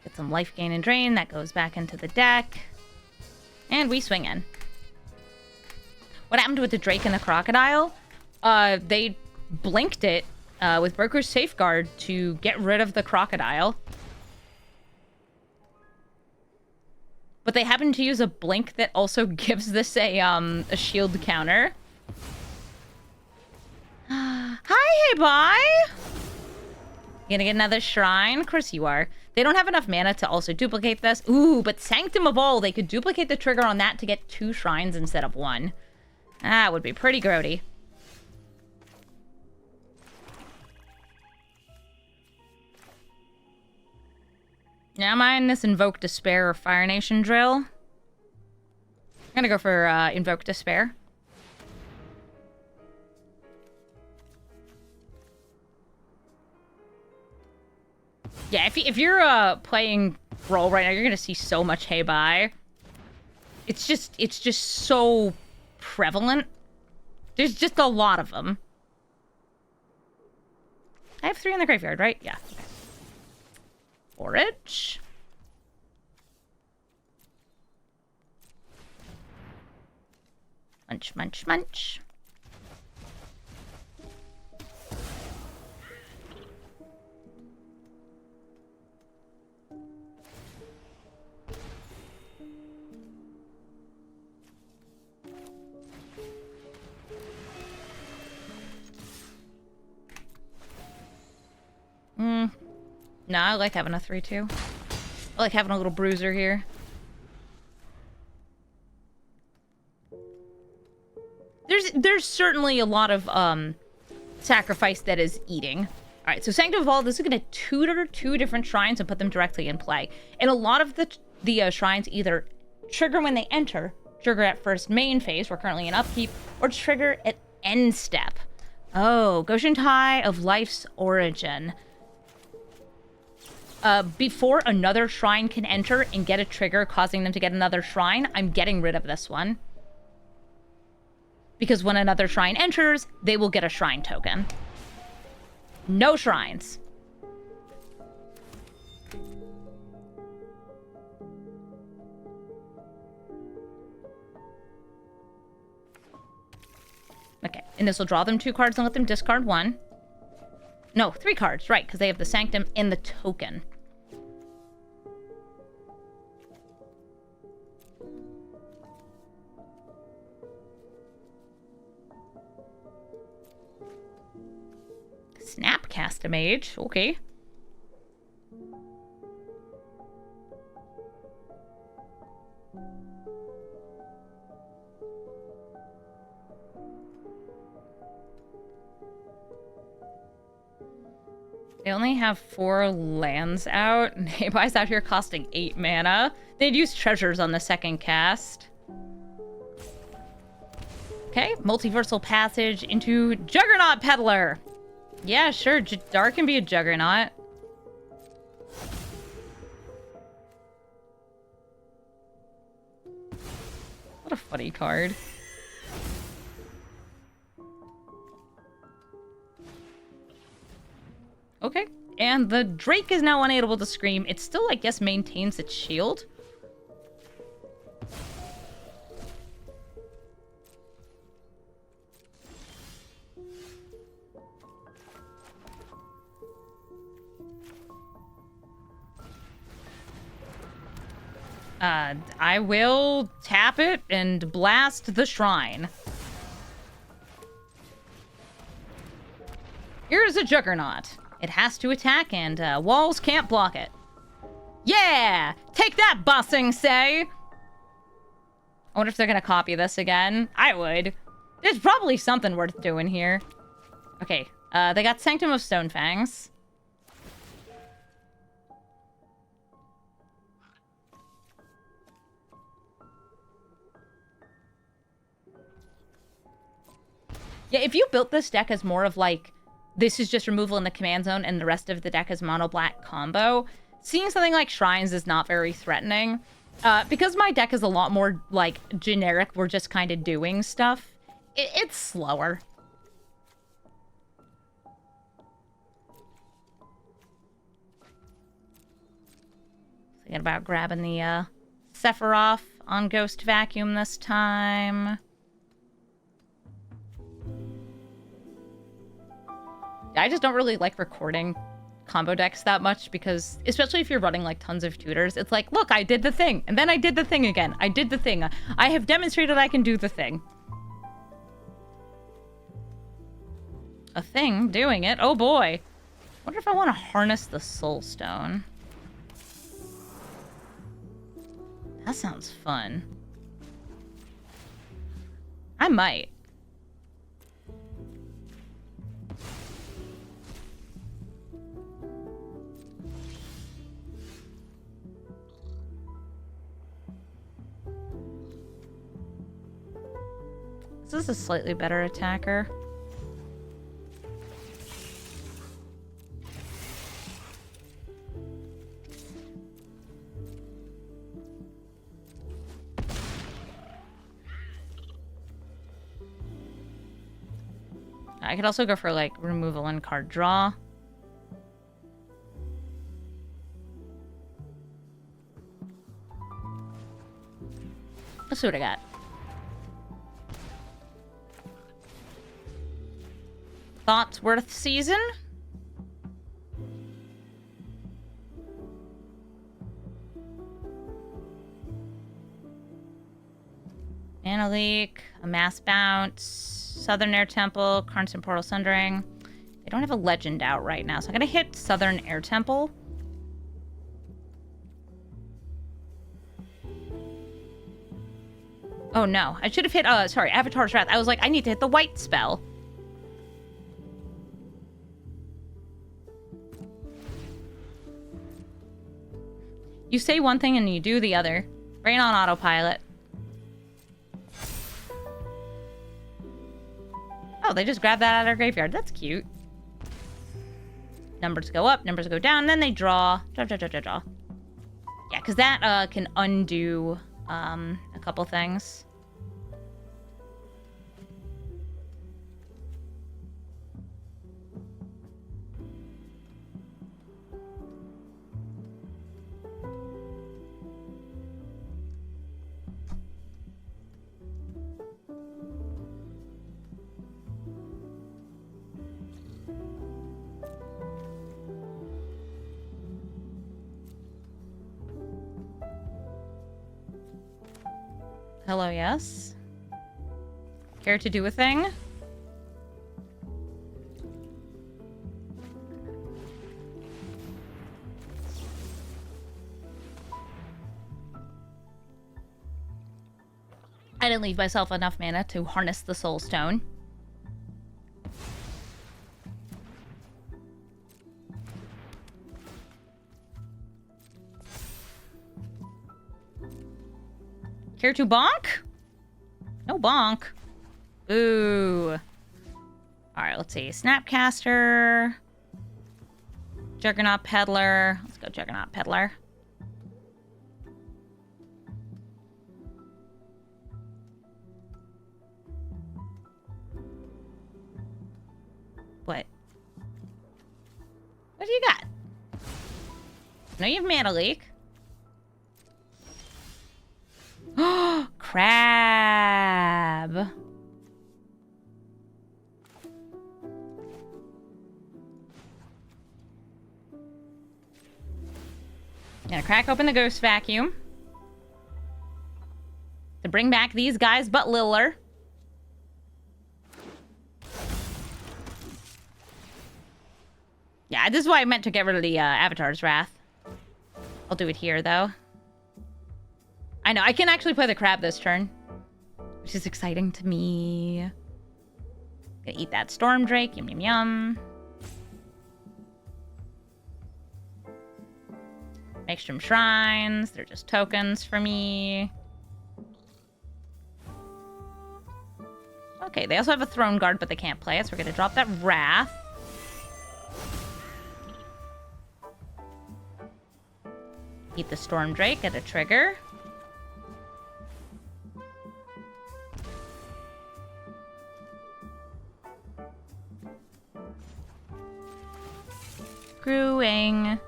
Speaker 1: Get some life gain and drain. That goes back into the deck. And we swing in. What happened with the Drake and the Crocodile? They blinked it with Broker's Safeguard to get rid of the crocodile. But they happen to use a blink that also gives this a shield counter. Hi, hey, bye! You gonna get another shrine? Of course you are. They don't have enough mana to also duplicate this. Ooh, but Sanctum of All, they could duplicate the trigger on that to get 2 shrines instead of 1. That would be pretty grody. Now am I in this Invoke Despair or Fire Nation drill? I'm gonna go for Invoke Despair. Yeah, if you're playing Brawl right now, you're gonna see so much hey bye. It's just so prevalent. There's just a lot of them. I have 3 in the graveyard, right? Yeah. Okay. Forage. Munch, munch, munch. Nah, I like having a 3-2. I like having a little bruiser here. There's certainly a lot of sacrifice that is eating. Alright, so Sanctum of All, this is gonna tutor 2 different shrines and put them directly in play. And a lot of the shrines either trigger when they enter, trigger at first main phase, we're currently in upkeep, or trigger at end step. Oh, Goshen Tai of Life's Origin. Before another shrine can enter and get a trigger causing them to get another shrine, I'm getting rid of this one. Because when another shrine enters, they will get a shrine token. No shrines. Okay, and this will draw them 2 cards and let them discard 1. No, 3 cards, right, because they have the Sanctum and the token. Snapcast a mage, okay. They only have 4 lands out, and Heybai's out here costing 8 mana. They'd use treasures on the second cast. Okay, multiversal passage into Juggernaut Peddler. Yeah, sure, Jadar can be a Juggernaut. What a funny card. Okay, and the Drake is now unable to scream. It still, I guess, maintains its shield. I will tap it and blast the shrine. Here's a Juggernaut. It has to attack, and walls can't block it. Yeah! Take that, Bossing Say! I wonder if they're gonna copy this again. I would. There's probably something worth doing here. Okay, they got Sanctum of Stonefangs. Yeah, if you built this deck as more of like, this is just removal in the command zone and the rest of the deck is mono black combo, seeing something like Shrines is not very threatening. Because my deck is a lot more like generic, we're just kind of doing stuff, it's slower. Thinking about grabbing the Sephiroth on Ghost Vacuum this time. I just don't really like recording combo decks that much because, especially if you're running like tons of tutors, it's like, look, I did the thing, and then I did the thing again. I did the thing. I have demonstrated I can do the thing. A thing doing it. Oh boy. Wonder if I want to harness the soul stone. That sounds fun. I might. This is a slightly better attacker. I could also go for, like, removal and card draw. Let's see what I got. Thoughtworth season? Mana Leak, a Mass Bounce, Southern Air Temple, Constant Portal Sundering. They don't have a legend out right now, so I'm gonna hit Southern Air Temple. Oh no, I should have hit, sorry, Avatar's Wrath. I was like, I need to hit the white spell. You say one thing and you do the other. Brain on autopilot. Oh, they just grabbed that out of their graveyard. That's cute. Numbers go up, numbers go down, then they draw. Draw. Yeah, because that can undo a couple things. Hello, yes. Care to do a thing? I didn't leave myself enough mana to harness the soul stone. Care to bonk? No bonk. Ooh. Alright, let's see. Snapcaster. Juggernaut Peddler. Let's go Juggernaut Peddler. What? What do you got? No, you have Mana Leak. Crab. Gonna crack open the Ghost Vacuum to bring back these guys, but Liller. Yeah, this is why I meant to get rid of the Avatar's Wrath. I'll do it here, though. I know, I can actually play the crab this turn, which is exciting to me. Gonna eat that Storm Drake, yum yum yum. Maelstrom Shrines, they're just tokens for me. Okay, they also have a Throne Guard, but they can't play it, so we're gonna drop that Wrath. Eat the Storm Drake, get a trigger. Screwing.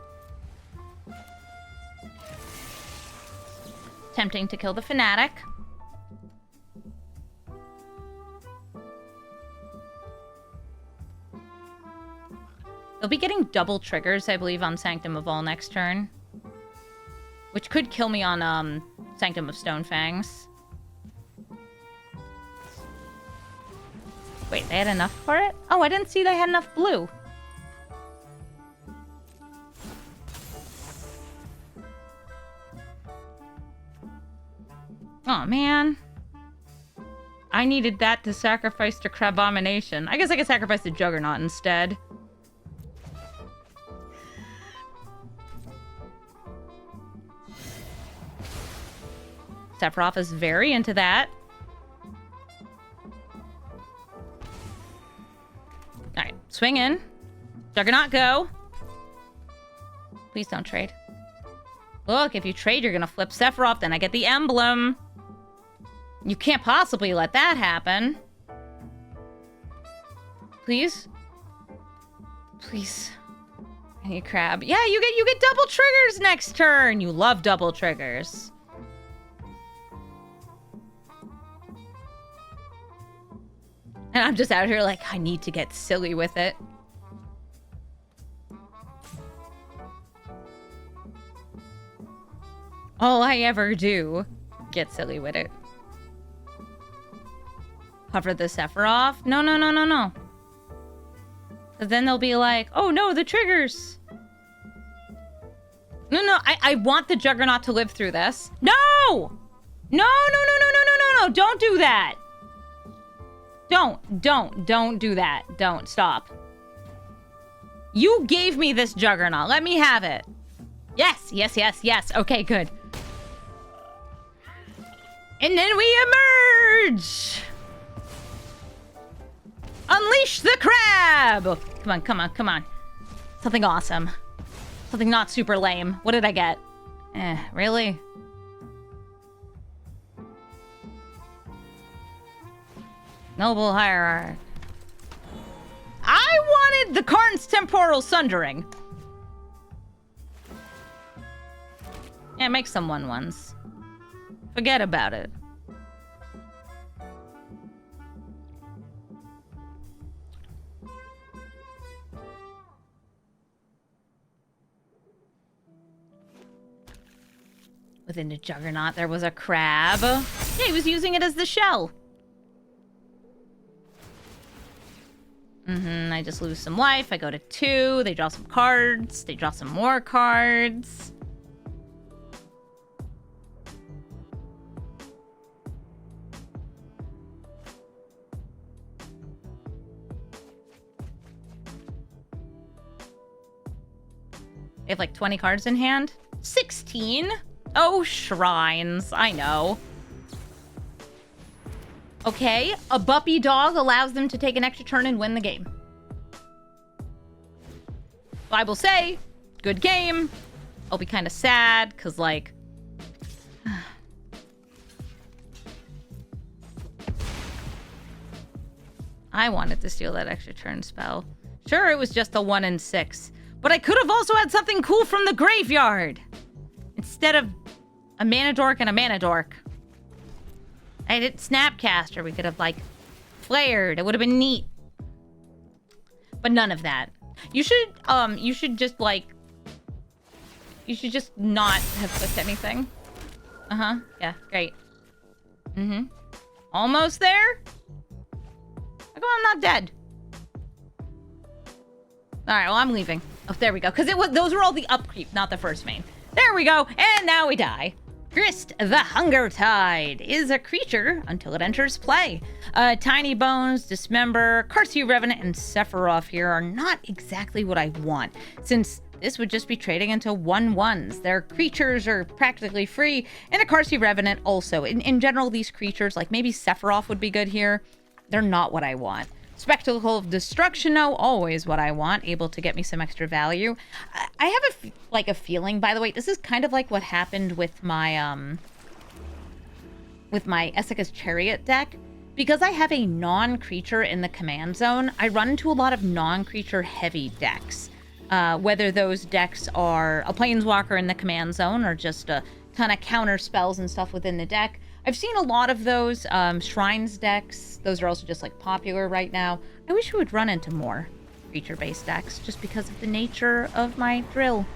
Speaker 1: Tempting to kill the Fanatic. They'll be getting double triggers, I believe, on Sanctum of All next turn. Which could kill me on Sanctum of Stonefangs. Wait, they had enough for it? Oh, I didn't see they had enough blue. Oh, man. I needed that to sacrifice to Crabomination. I guess I could sacrifice the Juggernaut instead. Sephiroth is very into that. Alright, swing in. Juggernaut, go. Please don't trade. Look, if you trade, you're gonna flip Sephiroth, then I get the emblem. You can't possibly let that happen. Please? Please. I need crab. Yeah, you get double triggers next turn. You love double triggers. And I'm just out here like, I need to get silly with it. All I ever do, get silly with it. Hover the Sephiroth? No, no, no, no, no. Because then they'll be like, oh no, the triggers. No, no, I want the Juggernaut to live through this. No! No, no, no, no, no, no, no, no, don't do that. Don't do that. Don't, stop. You gave me this Juggernaut. Let me have it. Yes, yes, yes, yes. Okay, good. And then we emerge! Unleash the crab! Come on, come on, come on. Something awesome. Something not super lame. What did I get? Really? Noble Hierarch. I wanted the Karn's Temporal Sundering. Yeah, make some 1/1s. Forget about it. Within the Juggernaut, there was a crab. Yeah, he was using it as the shell. I just lose some life. I go to 2. They draw some cards. They draw some more cards. They have like 20 cards in hand. 16? Oh, shrines. I know. Okay, a Buppy dog allows them to take an extra turn and win the game. I will say, good game. I'll be kind of sad, because, like... I wanted to steal that extra turn spell. Sure, it was just a 1 and 6. But I could have also had something cool from the graveyard. Instead of a mana dork and a mana dork. I did Snapcaster. We could have, like, flared. It would have been neat. But none of that. You should just, like... You should just not have clicked anything. Uh-huh. Yeah, great. Almost there? How come I'm not dead? Alright, well, I'm leaving. Oh, there we go. Because those were all the upkeep, not the first main. There we go. And now we die. Grist, the Hunger Tide, is a creature until it enters play. Tiny Bones, Dismember, Karsu Revenant, and Sephiroth here are not exactly what I want, since this would just be trading into 1/1s. Their creatures are practically free, and a Karsu Revenant also. In general, these creatures, like maybe Sephiroth would be good here. They're not what I want. Spectacle of Destruction, though, always what I want, able to get me some extra value. I have a feeling, by the way, this is kind of like what happened with my Essica's Chariot deck. Because I have a non-creature in the command zone, I run into a lot of non-creature heavy decks. Whether those decks are a Planeswalker in the command zone or just a ton of counter spells and stuff within the deck. I've seen a lot of those Shrines decks. Those are also just like popular right now. I wish we would run into more. creature-based decks just because of the nature of my drill.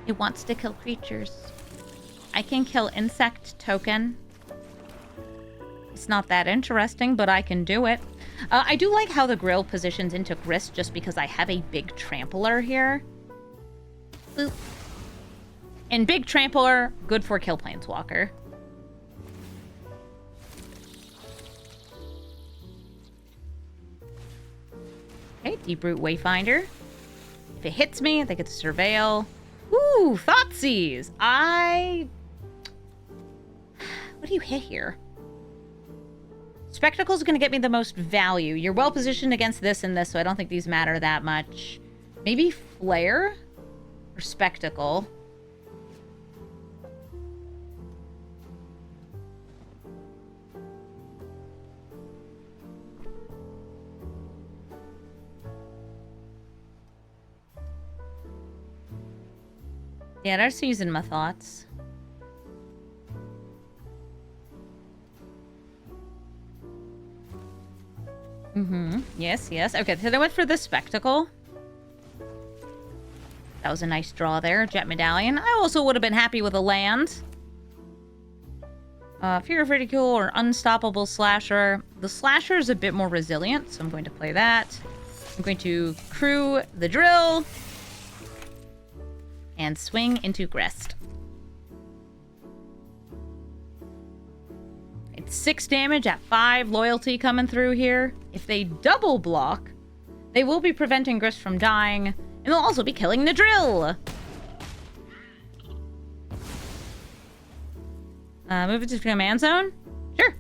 Speaker 1: It wants to kill creatures. I can kill insect token. It's not that interesting, but I can do it. I do like how the grill positions into Grist just because I have a big trampler here. Boop. And big trampler, good for kill planeswalker. Okay, Deep-Root Wayfinder. If it hits me, they get to surveil. Ooh, Thoughtseize! What do you hit here? Spectacle's gonna get me the most value. You're well positioned against this and this, so I don't think these matter that much. Maybe Flare? Or Spectacle? Yeah, that's using my thoughts. Yes, yes. Okay, so they went for the Spectacle. That was a nice draw there. Jet Medallion. I also would have been happy with a land. Fear of Ridicule or Unstoppable Slasher. The Slasher is a bit more resilient, so I'm going to play that. I'm going to crew the drill. And swing into Grist. It's 6 damage at 5 loyalty coming through here. If they double block, they will be preventing Grist from dying, and they'll also be killing the drill. Move it to command zone? Sure.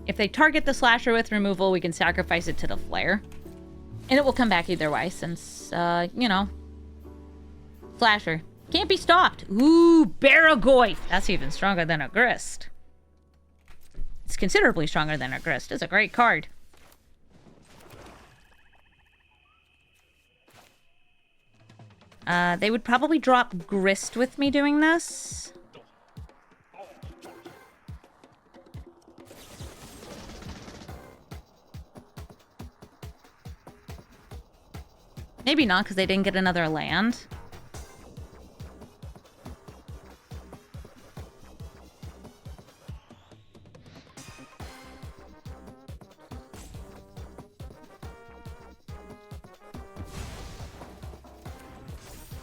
Speaker 1: If they target the Slasher with removal, we can sacrifice it to the Flare. And it will come back either way, since, you know. Slasher. Can't be stopped. Ooh, Barragoyf. That's even stronger than a Grist. It's considerably stronger than a Grist. It's a great card. They would probably drop Grist with me doing this. Maybe not, because they didn't get another land.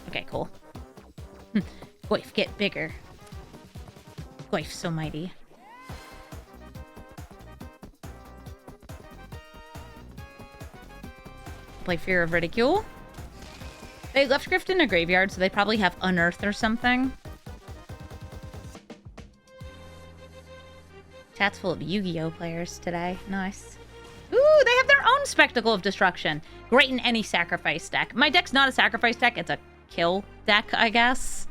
Speaker 1: Okay, cool. Goyf, get bigger. Goyf, so mighty. Play Fear of Ridicule. They left Grift in a graveyard, so they probably have Unearth or something. Chat's full of Yu-Gi-Oh players today. Nice. Ooh, they have their own Spectacle of Destruction. Great in any sacrifice deck. My deck's not a sacrifice deck. It's a kill deck, I guess.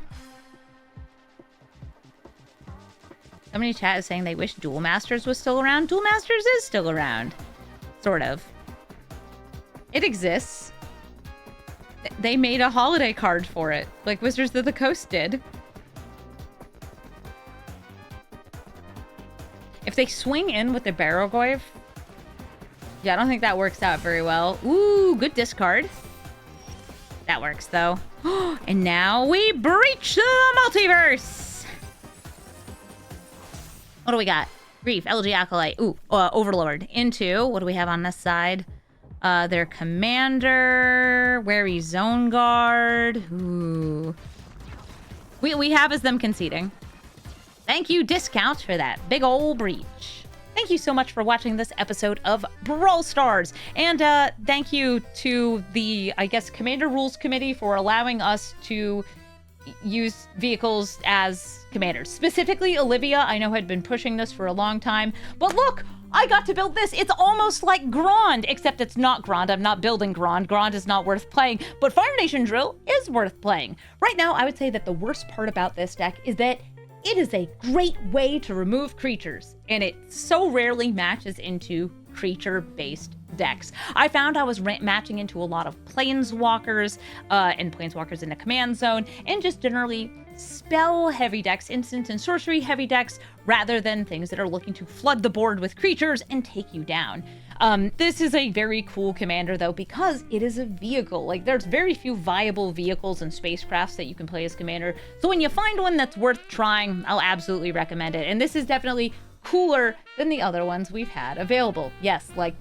Speaker 1: Somebody chat is saying they wish Duel Masters was still around. Duel Masters is still around. Sort of. It exists. They made a holiday card for it, like Wizards of the Coast did. If they swing in with the Barragoyf, yeah, I don't think that works out very well. Ooh, good discard. That works, though. And now we breach the multiverse! What do we got? Grief, LG Acolyte. Ooh, Overlord. Into, what do we have on this side? Their commander, Wary Zone Guard. Ooh. We have as them conceding. Thank you, Discount, for that big ol' breach. Thank you so much for watching this episode of Brawl Stars. And thank you to the, I guess, Commander Rules Committee for allowing us to use vehicles as commanders. Specifically, Olivia, I know had been pushing this for a long time. But look! I got to build this. It's almost like Grand, except it's not Grand. I'm not building Grand. Grand is not worth playing, but Fire Nation Drill is worth playing. Right now, I would say that the worst part about this deck is that it is a great way to remove creatures, and it so rarely matches into creature-based decks. I found I was matching into a lot of planeswalkers and planeswalkers in the command zone, and just generally spell heavy decks, instant and sorcery heavy decks, rather than things that are looking to flood the board with creatures and take you down. This is a very cool commander though, because it is a vehicle. Like, there's very few viable vehicles and spacecrafts that you can play as commander. So when you find one that's worth trying, I'll absolutely recommend it. And this is definitely cooler than the other ones we've had available. Yes, like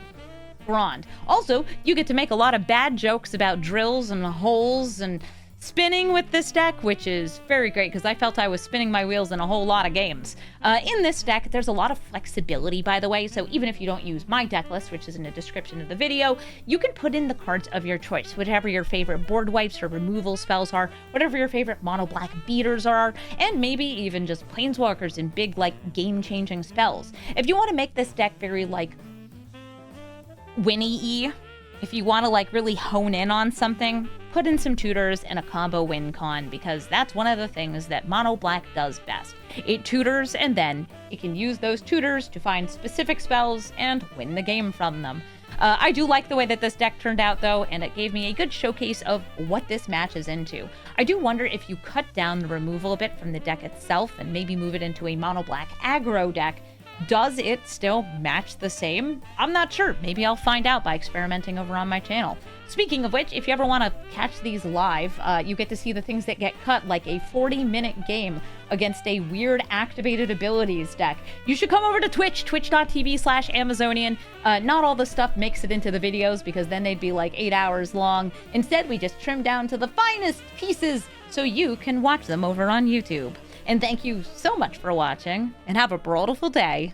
Speaker 1: Grand. Also, you get to make a lot of bad jokes about drills and holes and spinning with this deck, which is very great because I felt I was spinning my wheels in a whole lot of games. In this deck, there's a lot of flexibility, by the way, so even if you don't use my deck list, which is in the description of the video, you can put in the cards of your choice, whatever your favorite board wipes or removal spells are, whatever your favorite mono black beaters are, and maybe even just planeswalkers and big, like, game-changing spells. If you want to make this deck very, like, Winnie-y, if you want to like really hone in on something, put in some tutors and a combo win con, because that's one of the things that mono black does best. It tutors, and then it can use those tutors to find specific spells and win the game from them. I do like the way that this deck turned out though, and it gave me a good showcase of what this match is into. I do wonder if you cut down the removal a bit from the deck itself and maybe move it into a mono black aggro deck, does it still match the same? I'm not sure. Maybe I'll find out by experimenting over on my channel. Speaking of which, if you ever want to catch these live, you get to see the things that get cut, like a 40-minute game against a weird activated abilities deck. You should come over to Twitch, twitch.tv/Amazonian. Not all the stuff makes it into the videos because then they'd be like 8 hours long. Instead, we just trim down to the finest pieces so you can watch them over on YouTube. And thank you so much for watching, and have a brawlful day.